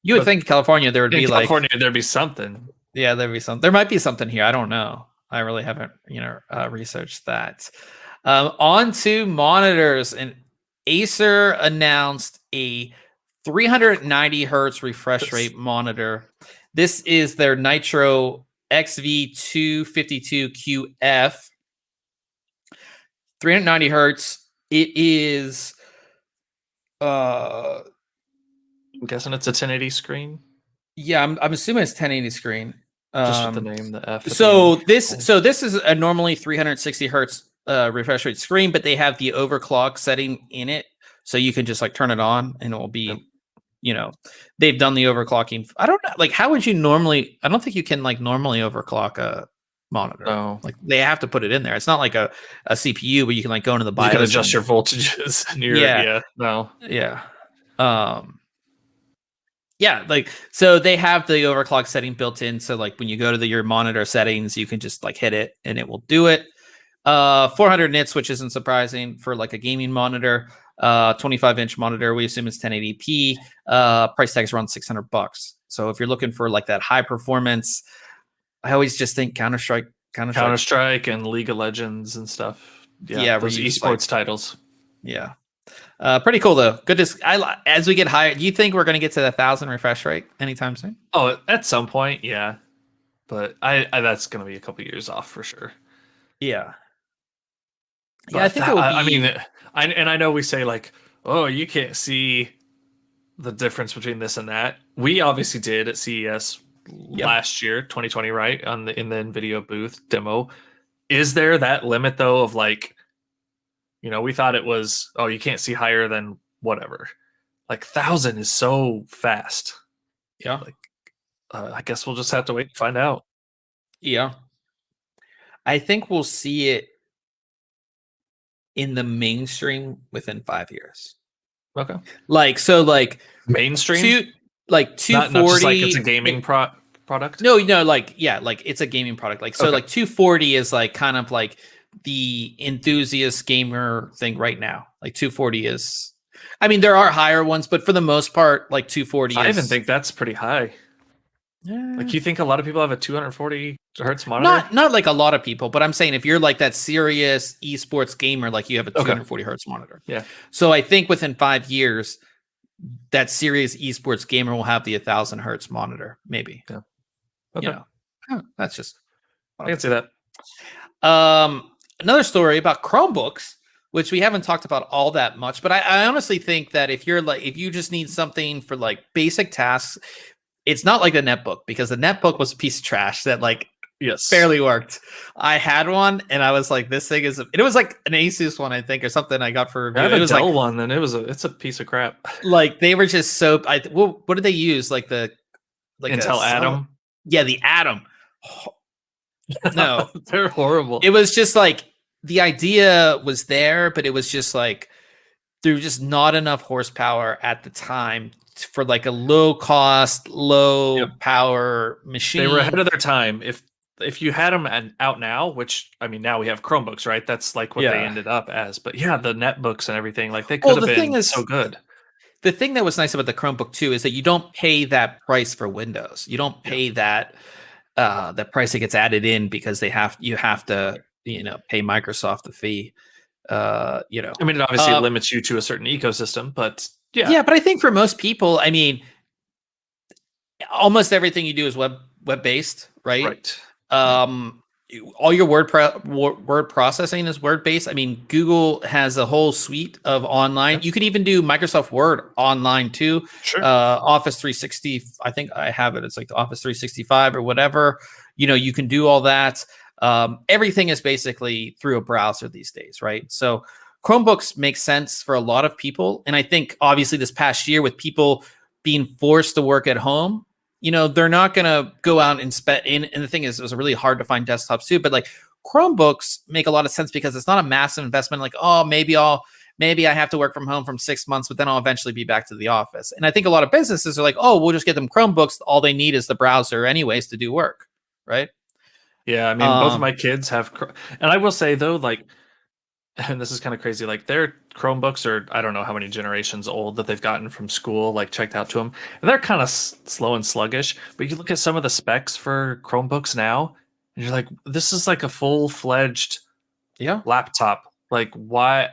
You would think California there would be California, there'd be something. Yeah, there'd be something. There might be something here. I don't know. I really haven't, researched that. On to monitors, and Acer announced a 390 hertz refresh rate monitor. This is their Nitro XV 252QF. 390 hertz. It is. I'm guessing it's a 1080 screen. Yeah, I'm assuming it's 1080 screen. Just with the name, the F. So this is a normally 360 hertz refresh rate screen, but they have the overclock setting in it, so you can just like turn it on and it will be, they've done the overclocking. I don't know, like how would you normally? I don't think you can like normally overclock a monitor. No, like they have to put it in there. It's not like a CPU where you can like go into the BIOS. You can adjust your voltages. Yeah, like so they have the overclock setting built in. So like when you go to your monitor settings, you can just like hit it and it will do it. 400 nits, which isn't surprising for like a gaming monitor. 25-inch monitor, we assume it's 1080p. Price tag is around $600. So if you're looking for like that high performance, I always just think Counter-Strike and League of Legends and stuff. Yeah, those esports titles. Yeah. Pretty cool though. Good. As we get higher, do you think we're going to get to the 1,000 refresh rate anytime soon? Oh, at some point, yeah. But I that's going to be a couple years off for sure. Yeah. But I think it will be. I know we say like, oh, you can't see the difference between this and that. We obviously did at CES last year, 2020, right? In the NVIDIA booth demo. Is there that limit though of like, we thought it was, oh, you can't see higher than whatever. Like 1,000 is so fast. Yeah. Like, I guess we'll just have to wait and find out. Yeah. I think we'll see it in the mainstream within 5 years. Okay. Like mainstream? 240. Not just like it's a gaming product? No, like it's a gaming product. Like, so like 240 is like kind of like the enthusiast gamer thing right now. Like 240 is, I mean, there are higher ones, but for the most part, like 240 I even think that's pretty high. Yeah. Like, you think a lot of people have a 240 hertz monitor? Not like a lot of people, but I'm saying if you're like that serious esports gamer, like you have a 240 hertz monitor. Yeah. So I think within 5 years, that serious esports gamer will have the 1,000 hertz monitor, maybe. Yeah. Okay. That's just. I can see that. Another story about Chromebooks, which we haven't talked about all that much, but I honestly think that if you just need something for like basic tasks, it's not like the netbook, because the netbook was a piece of trash that like barely worked. I had one and I was like, this thing it was like an Asus one, I think, or something I got for review. I have a Dell one, and it's a piece of crap. Like they were just so. What did they use? Like Intel Atom. Yeah, the Atom. No, they're horrible. It was just like the idea was there, but it was just like there was just not enough horsepower at the time for like a low cost, low power machine. They were ahead of their time. If you had them out now, which I mean, now we have Chromebooks, right? That's like what they ended up as. But yeah, the netbooks and everything, like they could have been so good. The thing that was nice about the Chromebook too is that you don't pay that price for Windows. You don't pay that the price that gets added in because you have to pay Microsoft the fee. I mean, it obviously limits you to a certain ecosystem, but but I think for most people, I mean, almost everything you do is web based, right? Right. all your word processing is word based. I mean, Google has a whole suite of online. You could even do Microsoft Word online too. Sure. Office 360. I think I have it. It's like the Office 365 or whatever. You can do all that. Everything is basically through a browser these days, right? So Chromebooks make sense for a lot of people. And I think obviously this past year with people being forced to work at home, they're not going to go out and spend. And the thing is, it was really hard to find desktops too. But like Chromebooks make a lot of sense because it's not a massive investment. Like, oh, maybe I have to work from home from 6 months, but then I'll eventually be back to the office. And I think a lot of businesses are like, oh, we'll just get them Chromebooks. All they need is the browser anyways to do work, right? Yeah, I mean, both of my kids have, and I will say though, like, and this is kind of crazy, like their Chromebooks are, I don't know how many generations old that they've gotten from school, like checked out to them, and they're kind of slow and sluggish. But you look at some of the specs for Chromebooks now, and you're like, this is like a full-fledged laptop. Like, why?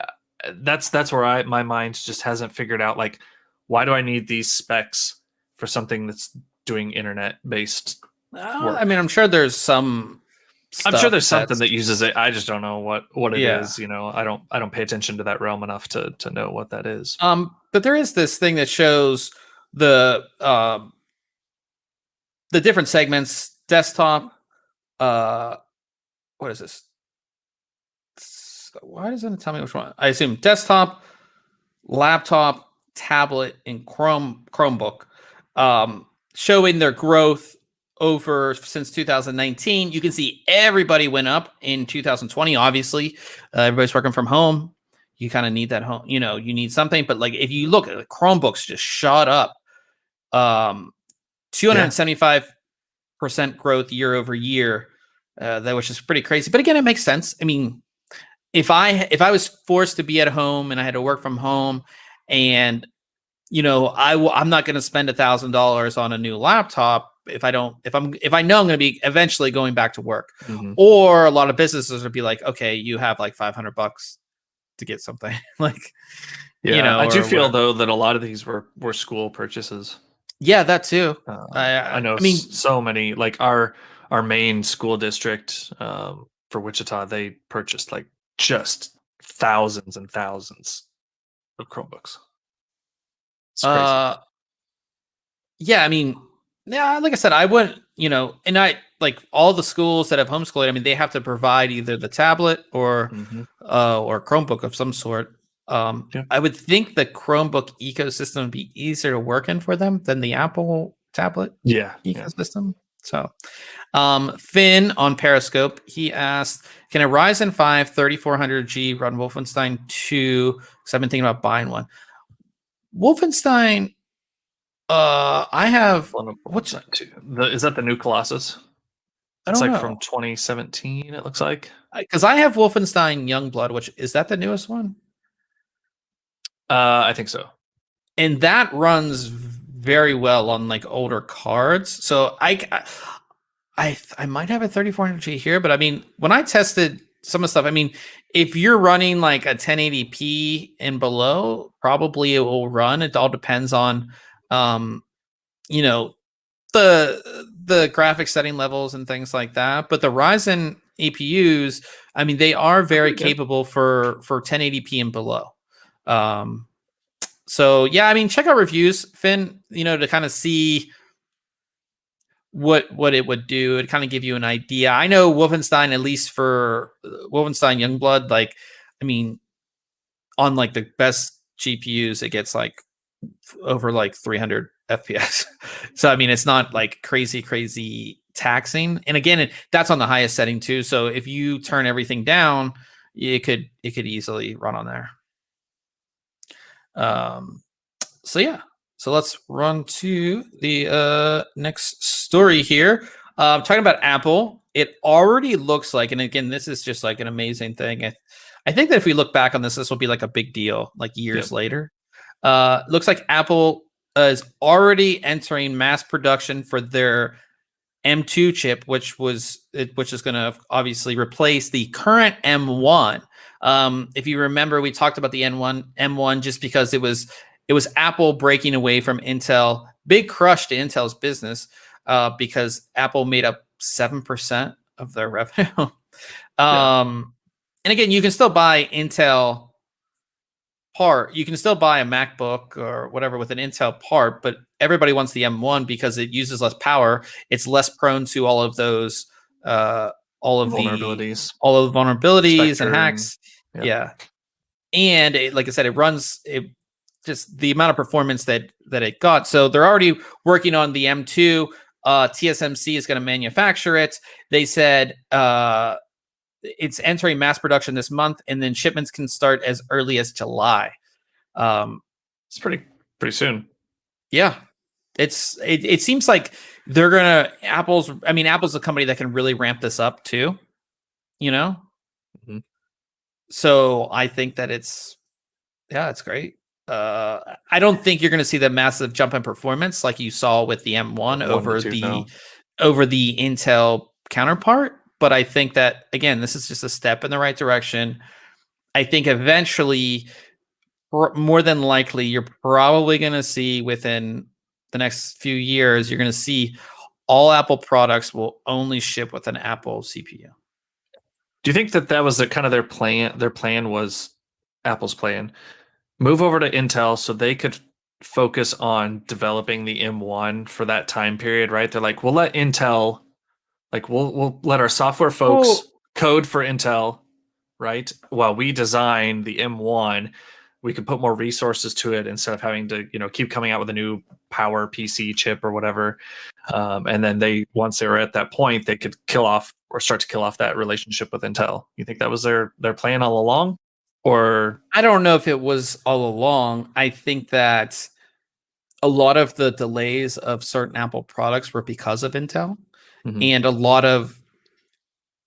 That's where my mind just hasn't figured out, like, why do I need these specs for something that's doing internet-based work? I mean, I'm sure there's some. I'm sure there's something that uses it. I just don't know what it is. I don't pay attention to that realm enough to know what that is. But there is this thing that shows the different segments. Desktop. What is this? Why doesn't it tell me which one? I assume desktop, laptop, tablet, and Chromebook, showing their growth over since 2019. You can see everybody went up in 2020. Obviously, everybody's working from home. You kind of need that home. You need something. But like if you look at the Chromebooks, just shot up, 275% growth year over year. That was just pretty crazy. But again, it makes sense. I mean, if I was forced to be at home and I had to work from home, and I'm not going to spend $1,000 on a new laptop if I know I'm going to be eventually going back to work. Mm-hmm. Or a lot of businesses would be like, okay, you have like $500 to get something. Like, I do feel though that a lot of these were school purchases. Yeah, that too. I know. I mean, so many, like our main school district for Wichita, they purchased like just thousands and thousands of Chromebooks. It's crazy. Yeah, I mean, yeah, like I said, I wouldn't, and I like all the schools that have homeschooling. I mean, they have to provide either the tablet or Chromebook of some sort. I would think the Chromebook ecosystem would be easier to work in for them than the Apple tablet ecosystem. So, Finn on Periscope, he asked, can a Ryzen 5 3400G run Wolfenstein 2? Because I've been thinking about buying one. Wolfenstein, I have. What's that? Is that the new Colossus? It's like from 2017. It looks like, because I have Wolfenstein Youngblood. Which is that the newest one? I think so. And that runs very well on like older cards. So I might have a 3400G here, but I mean, when I tested some of the stuff, I mean, if you're running like a 1080p and below, probably it will run. It all depends on, the graphics setting levels and things like that. But the Ryzen APUs, I mean, they are very capable for 1080p and below. So yeah, I mean, check out reviews, Finn, to kind of see what it would do. It kind of give you an idea. I know Wolfenstein, at least for Wolfenstein Youngblood, like, I mean, on like the best GPUs, it gets like over like 300 FPS. So I mean, it's not like crazy taxing. And again, that's on the highest setting too. So if you turn everything down, it could easily run on there. So yeah. So let's run to the next story here. Talking about Apple, it already looks like, and again, this is just like an amazing thing. I think that if we look back on this will be like a big deal, like years later. Looks like Apple is already entering mass production for their M2 chip, which is going to obviously replace the current M1. If you remember, we talked about the M1 just because it was Apple breaking away from Intel. Big crush to Intel's business because Apple made up 7% of their revenue. And again, you can still buy Intel part. You can still buy a MacBook or whatever with an Intel part, but everybody wants the M1 because it uses less power. It's less prone to all of those, all of the vulnerabilities and hacks. Yeah. And like I said, it runs just the amount of performance that it got. So they're already working on the M2. TSMC is going to manufacture it. They said it's entering mass production this month, and then shipments can start as early as July. It's pretty soon. Yeah. It seems like they're gonna Apple's a company that can really ramp this up too, you know. So I think that it's great. I don't think you're going to see the massive jump in performance like you saw with the M1 over the Intel counterpart, but I think that again, this is just a step in the right direction. I think eventually, more than likely, you're probably going to see within the next few years, you're going to see all Apple products will only ship with an Apple CPU. Do you think that was kind of their plan? Their plan was Apple's plan. Move over to Intel so they could focus on developing the M1 for that time period, right? They're like, we'll let Intel, like we'll let our software folks code for Intel, right? While we design the M1, we could put more resources to it instead of having to, keep coming out with a new power PC chip or whatever. And then once they were at that point, they could start to kill off that relationship with Intel. You think that was their plan all along? Or I don't know if it was all along. I think that a lot of the delays of certain Apple products were because of Intel. And a lot of,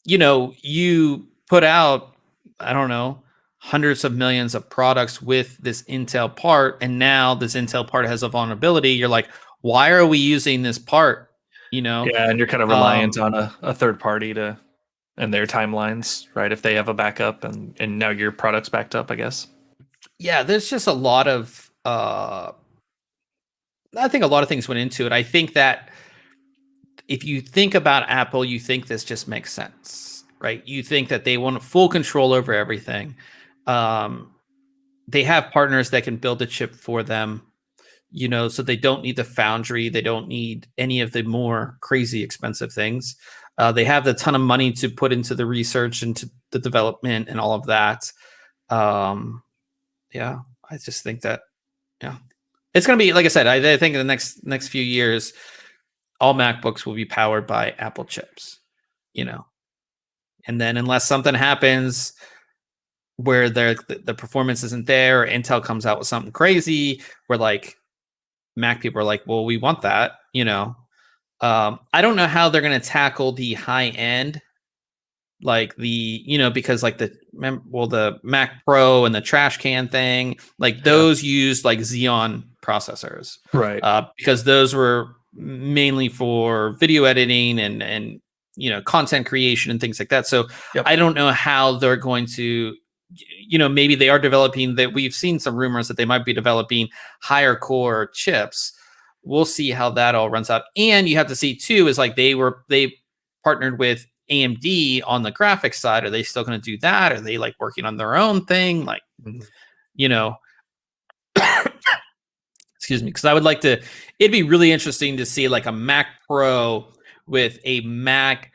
you put out, I don't know, hundreds of millions of products with this Intel part, and now this Intel part has a vulnerability. You're like, why are we using this part? Yeah, and you're kind of reliant on a third party and their timelines, right? If they have a backup and now your product's backed up, I guess. Yeah, there's just a lot of I think a lot of things went into it. I think that if you think about Apple, you think this just makes sense, right? You think that they want full control over everything. They have partners that can build a chip for them, so they don't need the foundry. They don't need any of the more crazy expensive things. They have a ton of money to put into the research and to the development and all of that. Yeah, I just think that, it's going to be, like I said, I think in the next few years, all MacBooks will be powered by Apple chips, and then unless something happens where the performance isn't there, or Intel comes out with something crazy where like Mac people are like, well, we want that, I don't know how they're going to tackle the high end, like because like the Mac Pro and the trash can thing, like those use like Xeon processors, right? Because those were mainly for video editing and content creation and things like that. So I don't know how they're going to, maybe they are developing that. We've seen some rumors that they might be developing higher core chips. We'll see how that all runs out. And you have to see too, is like they partnered with AMD on the graphics side. Are they still going to do that? Are they like working on their own thing? Like, excuse me. Because I would like to, it'd be really interesting to see like a Mac Pro with a Mac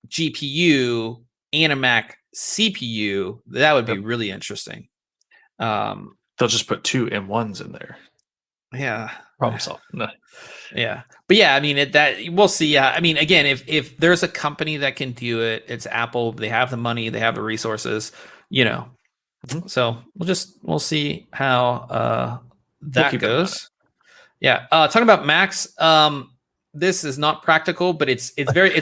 GPU and a Mac CPU. That would be really interesting. They'll just put two M1s in there. Yeah. Problem solved. No. Yeah. But yeah, I mean, that we'll see. I mean, again, if there's a company that can do it, it's Apple. They have the money, they have the resources, So we'll see how that goes. Yeah. Talking about Macs, this is not practical, but it's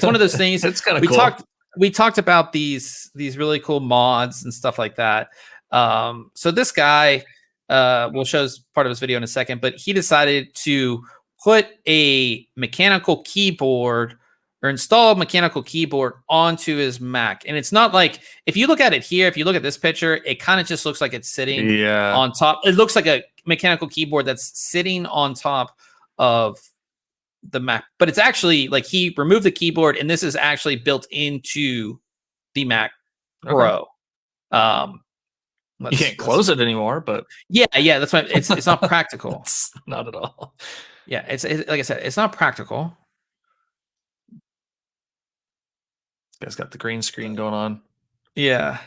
one of those things. It's kind of cool. We talked about these really cool mods and stuff like that. So this guy, we'll show part of his video in a second, but he decided to put a mechanical keyboard or install a mechanical keyboard onto his Mac. And it's not like, if you look at it here, if you look at this picture, it kind of just looks like it's sitting on top. It looks like a mechanical keyboard that's sitting on top of, the Mac, but it's actually like he removed the keyboard, and this is actually built into the Mac Pro. You can't close it anymore, but yeah, that's why it's not practical. It's not at all. Yeah, it's like I said, it's not practical. This guy's got the green screen going on. Yeah,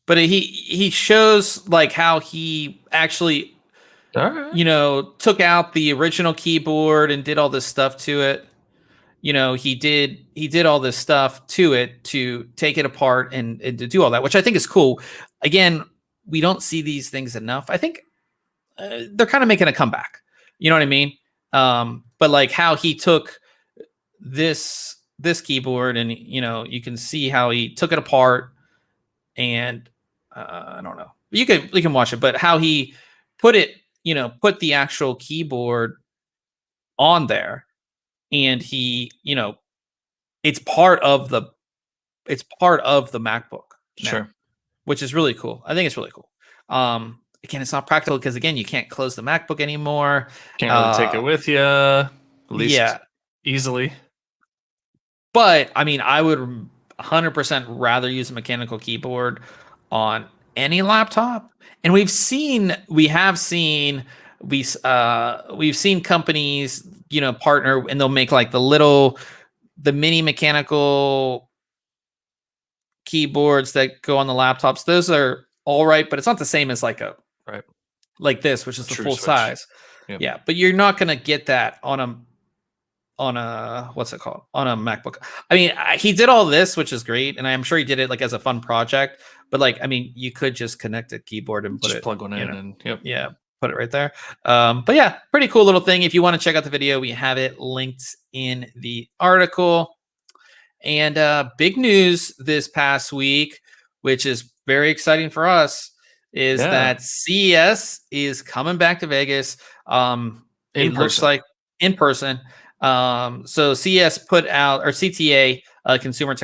but he shows like how he actually, took out the original keyboard and did all this stuff to it. He did all this stuff to it to take it apart and to do all that, which I think is cool. Again, we don't see these things enough. I think they're kind of making a comeback. You know what I mean? But like how he took this keyboard and you can see how he took it apart, and I don't know. You can watch it, but how he put it, put the actual keyboard on there, and he, it's part of the MacBook now, sure, which is really cool. I think it's really cool. Again, it's not practical because again, you can't close the MacBook anymore. Can't really take it with you, at least easily. But I mean, I would 100% rather use a mechanical keyboard on any laptop. And we've seen companies, partner, and they'll make like the mini mechanical keyboards that go on the laptops. Those are all right, but it's not the same as like like this, which is the full size. Yep. Yeah, but you're not going to get that on a what's it called, on a MacBook. I mean, he did all this, which is great, and I'm sure he did it like as a fun project. But like, I mean, you could just connect a keyboard and plug one in, and put it right there. But yeah, pretty cool little thing. If you want to check out the video, we have it linked in the article. And big news this past week, which is very exciting for us, is that CES is coming back to Vegas. Looks like in person. So CES put out, or CTA, Consumer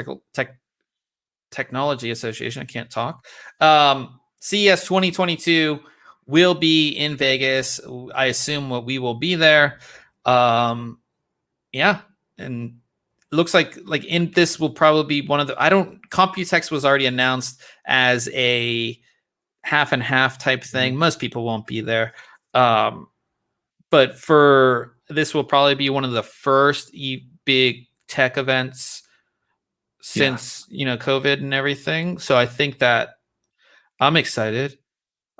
Technology Association, I can't talk. CES 2022 will be in Vegas. I assume we will be there. And it looks like in this will probably be one of the, Computex was already announced as a half and half type thing. Most people won't be there. But for this will probably be one of the first big tech events since COVID and everything. So I think that I'm excited.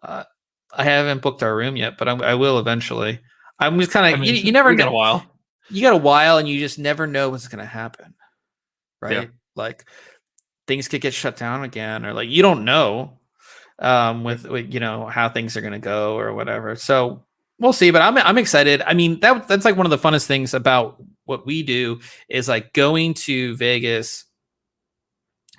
I haven't booked our room yet, but I will eventually. I'm just kind of you never know. A while. You got a while, and you just never know what's going to happen, right? Yeah. Like things could get shut down again, or like you don't know with how things are going to go or whatever. So we'll see, but I'm excited. I mean, that's like one of the funnest things about what we do is like going to Vegas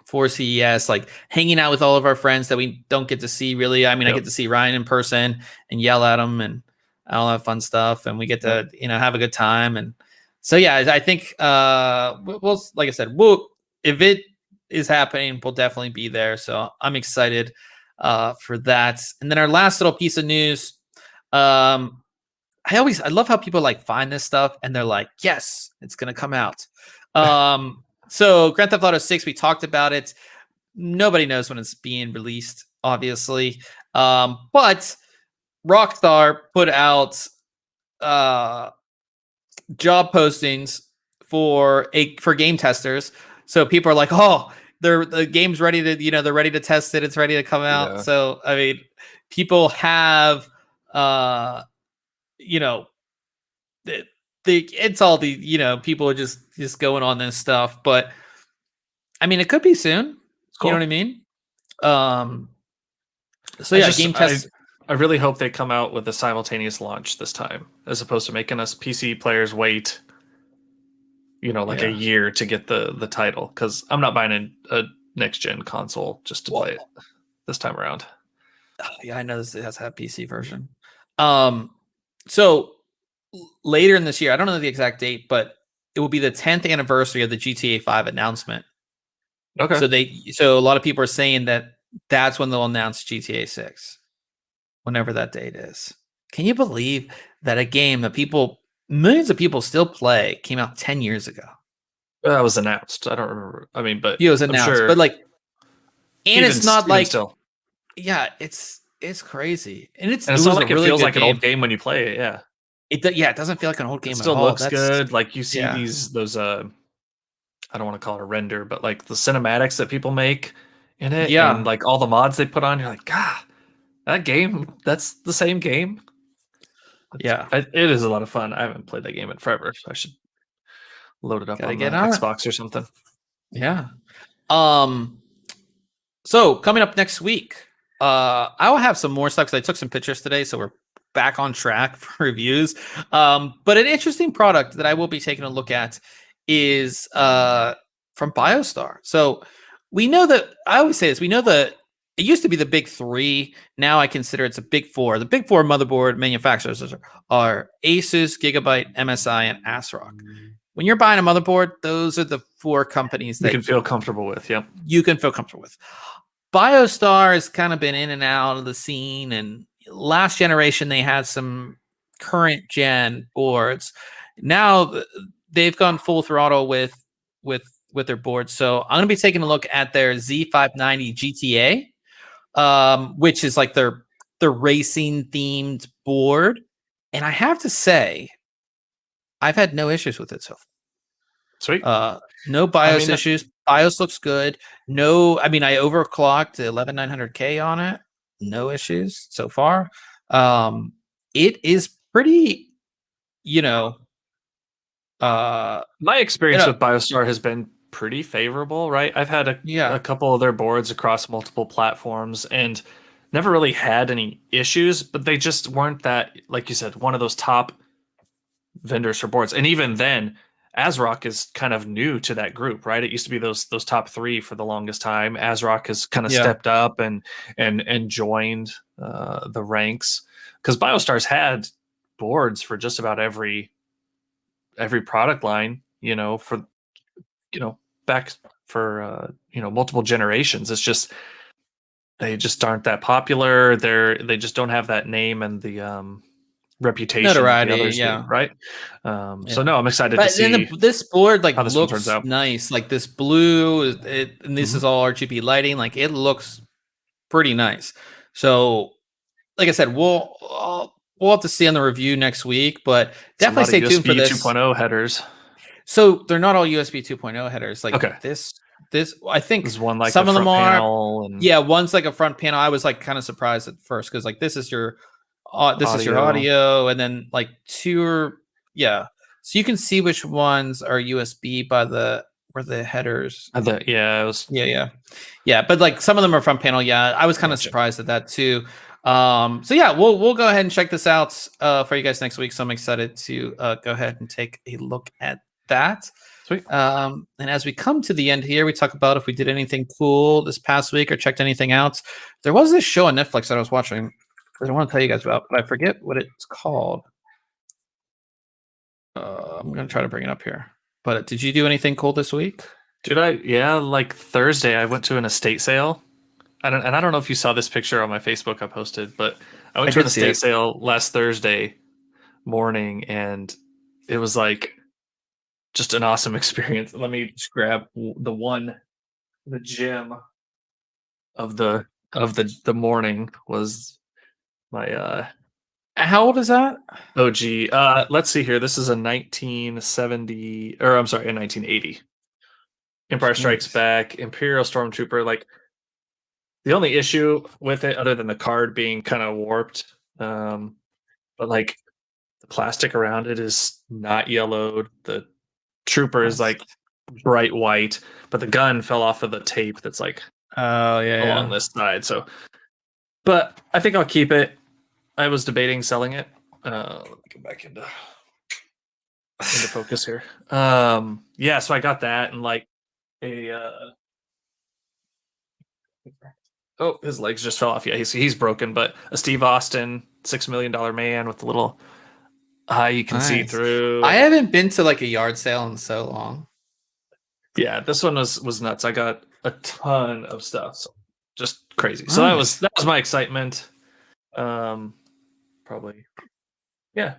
for CES, like hanging out with all of our friends that we don't get to see really. I mean, I get to see Ryan in person and yell at him and all that fun stuff, and we get to have a good time. And so I think we'll, like I said, if it is happening, we'll definitely be there. So I'm excited for that. And then our last little piece of news. I love how people like find this stuff and they're like, yes, it's gonna come out. So Grand Theft Auto 6, we talked about it. Nobody knows when it's being released, obviously. But Rockstar put out job postings for game testers. So people are like, oh, the game's ready to, they're ready to test it. It's ready to come out. Yeah. So, I mean, people have, it's all the, people are just going on this stuff, but I mean, it could be soon. Cool. You know what I mean? Game test. I really hope they come out with a simultaneous launch this time, as opposed to making us PC players wait, a year to get the title. Because I'm not buying a next gen console just to play it this time around. Yeah, I know this has to have PC version. So later in this year, I don't know the exact date, but it will be the 10th anniversary of the GTA 5 announcement. Okay. So a lot of people are saying that that's when they'll announce GTA 6, whenever that date is. Can you believe that a game that people millions of people still play came out 10 years ago. That was announced. I don't remember. I mean, but it was announced, I'm sure, but like, and even, it's not like, still. Yeah, it's crazy, and it's not like it feels like an old game when you play it. Yeah, it doesn't feel like an old game it at still all. looks good. Like you see Yeah. those I don't want to call it a render, but like the cinematics that people make in it, Yeah. and like all the mods they put on, you're like, God, that game, that's the same game. Yeah, it is a lot of fun. I haven't played that game in forever, so I should load it up on the Xbox or something. Yeah. So coming up next week, I will have some more stuff because I took some pictures today, so we're back on track for reviews. But an interesting product that I will be taking a look at is from BioStar. So we know that, I always say this, we know that it used to be the big three. Now I consider it's a big four. The big four motherboard manufacturers are Asus, Gigabyte, MSI, and ASRock. When you're buying a motherboard, those are the four companies that you can feel comfortable with. Yep. You can feel comfortable with. BioStar has kind of been in and out of the scene, and last generation they had some current gen boards. Now they've gone full throttle with their boards. So I'm going to be taking a look at their Z590 GTA, which is like their racing themed board. And I have to say, I've had no issues with it so far. Sweet. No BIOS issues. BIOS looks good. No, I mean, I overclocked to 11900K on it. No issues so far. It is pretty, my experience with BioStar has been pretty favorable, right? I've had a couple of their boards across multiple platforms and never really had any issues, but they just weren't that, like you said, one of those top vendors for boards. And even then, ASRock is kind of new to that group, right? It used to be those top three for the longest time. ASRock has kind of stepped up and joined the ranks, because BioStar's had boards for just about every product line, for back for multiple generations. It's just they just aren't that popular. They just don't have that name and the reputation that the others do, right? So no, I'm excited to see. This board looks nice, like this blue, and this is all RGB lighting. Like, it looks pretty nice. So, like I said, we'll have to see on the review next week, but definitely stay tuned for this. USB 2.0 headers. So they're not all USB 2.0 headers. Like this, I think there's one like some of them are. And one's like a front panel. I was like kind of surprised at first because like this is your audio, and then like so you can see which ones are USB by where the headers. But like some of them are front panel. I was kind of surprised at that too. So we'll go ahead and check this out for you guys next week. So I'm excited to go ahead and take a look at that. Sweet. And as we come to the end here, we talk about if we did anything cool this past week or checked anything out. There was this show on Netflix that I was watching that I want to tell you guys about, but I forget what it's called. I'm going to try to bring it up here. But did you do anything cool this week? Did I? Yeah, like Thursday, I went to an estate sale. I don't know if you saw this picture on my Facebook I posted, but I went to an estate sale last Thursday morning, and it was like just an awesome experience. Let me just grab the gem of the morning was my how old is that? OG. Let's see here. This is a 1970, or I'm sorry, a 1980. Empire Strikes Back, Imperial Stormtrooper. Like, the only issue with it, other than the card being kind of warped, but like the plastic around it is not yellowed. The trooper is like bright white, but the gun fell off of the tape that's like along this side. So, but I think I'll keep it. I was debating selling it. Let me get back into focus here. So I got that, and like his legs just fell off. Yeah, he's broken, but a Steve Austin $6 million man with the little eye you can see through. I haven't been to like a yard sale in so long. Yeah, this one was nuts. I got a ton of stuff, so just crazy. So that was my excitement. Probably, yeah.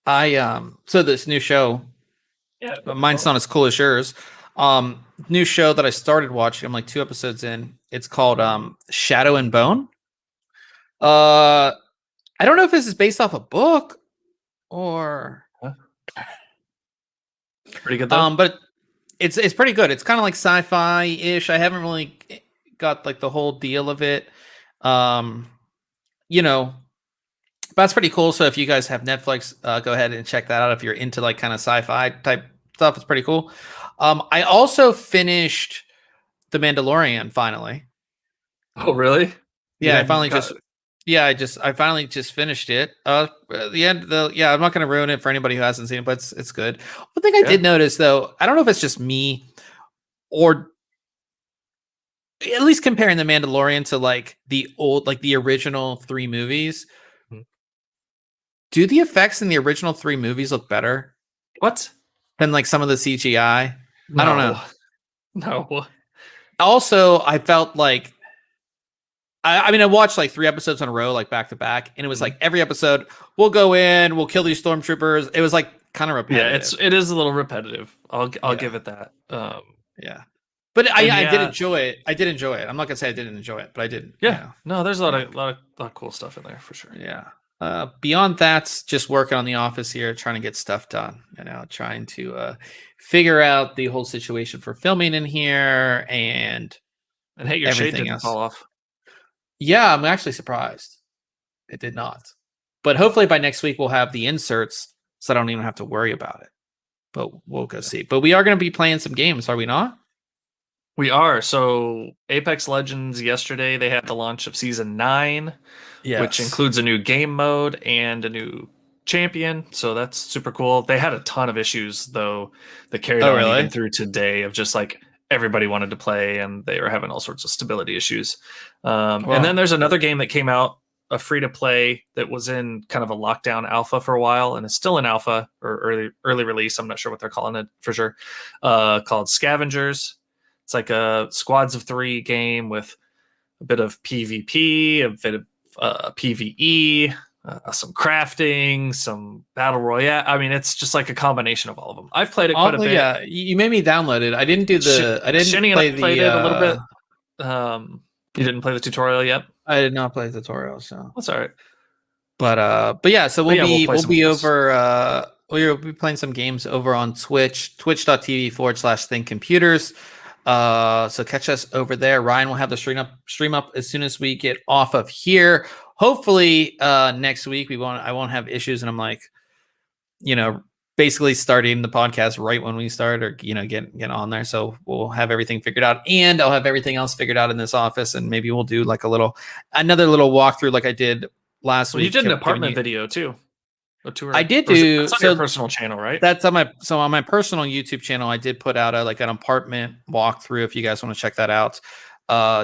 So this new show, mine's not as cool as yours. New show that I started watching. I'm like 2 episodes in. It's called Shadow and Bone. I don't know if this is based off a book or pretty good though. But it's pretty good. It's kind of like sci-fi ish. I haven't really got like the whole deal of it. You know, that's pretty cool. So if you guys have Netflix, go ahead and check that out. If you're into like kind of sci-fi type stuff, it's pretty cool. I also finished The Mandalorian finally. Oh, really? Yeah, I finally I finally just finished it. I'm not going to ruin it for anybody who hasn't seen it, but it's good. One thing I did notice though, I don't know if it's just me or at least comparing The Mandalorian to like the original 3 movies. Do the effects in the original 3 movies look better? What? Than like some of the CGI? No. I don't know. No. Also, I felt like I mean, I watched like 3 episodes in a row, like back to back, and it was like every episode, we'll go in, we'll kill these stormtroopers. It was like kind of repetitive. Yeah, it is a little repetitive. I'll give it that. Yeah, but I did enjoy it. I did enjoy it. I'm not gonna say I didn't enjoy it, but I did. Yeah, no, there's a lot of cool stuff in there for sure. Yeah. Beyond that, just working on the office here, trying to get stuff done. Trying to figure out the whole situation for filming in here and hey, your shade didn't fall off. Yeah, I'm actually surprised. It did not. But hopefully by next week we'll have the inserts so I don't even have to worry about it. But we'll go see. But we are going to be playing some games, are we not? We are. So Apex Legends yesterday, they had the launch of Season 9, which includes a new game mode and a new champion. So that's super cool. They had a ton of issues, though, that carried on even through today of just like everybody wanted to play and they were having all sorts of stability issues. And then there's another game that came out, a free-to-play that was in kind of a lockdown alpha for a while and is still in alpha or early release. I'm not sure what they're calling it for sure. Called Scavengers. It's like a squads of 3 game with a bit of PvP, a bit of PvE, some crafting, some battle royale. I mean, it's just like a combination of all of them. I've played it quite a bit. Yeah, you made me download it. I didn't do the. I didn't Shinny play and I played it a little bit. You didn't play the tutorial yet? I did not play the tutorial, so that's all right. But yeah, so we'll be over. We'll be playing some games over on Twitch, twitch.tv/ThinkComputers. So catch us over there. Ryan will have the stream up as soon as we get off of here. Hopefully next week I won't have issues and I'm like, basically starting the podcast right when we start or get on there. So we'll have everything figured out and I'll have everything else figured out in this office and maybe we'll do like another little walkthrough like I did last week. You did an apartment video too. A tour. I did do. That's on your personal channel, right? That's on my personal YouTube channel. I did put out an apartment walkthrough. If you guys want to check that out,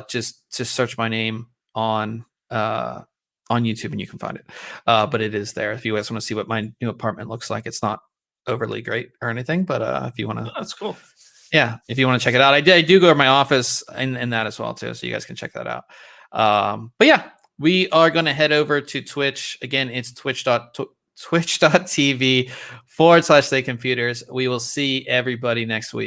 just search my name on YouTube and you can find it. But it is there. If you guys want to see what my new apartment looks like, it's not overly great or anything. But if you want to, that's cool. Yeah, if you want to check it out, I do go to my office in that as well too, so you guys can check that out. But yeah, we are going to head over to Twitch again. It's twitch.tv/ThinkComputers. We will see everybody next week.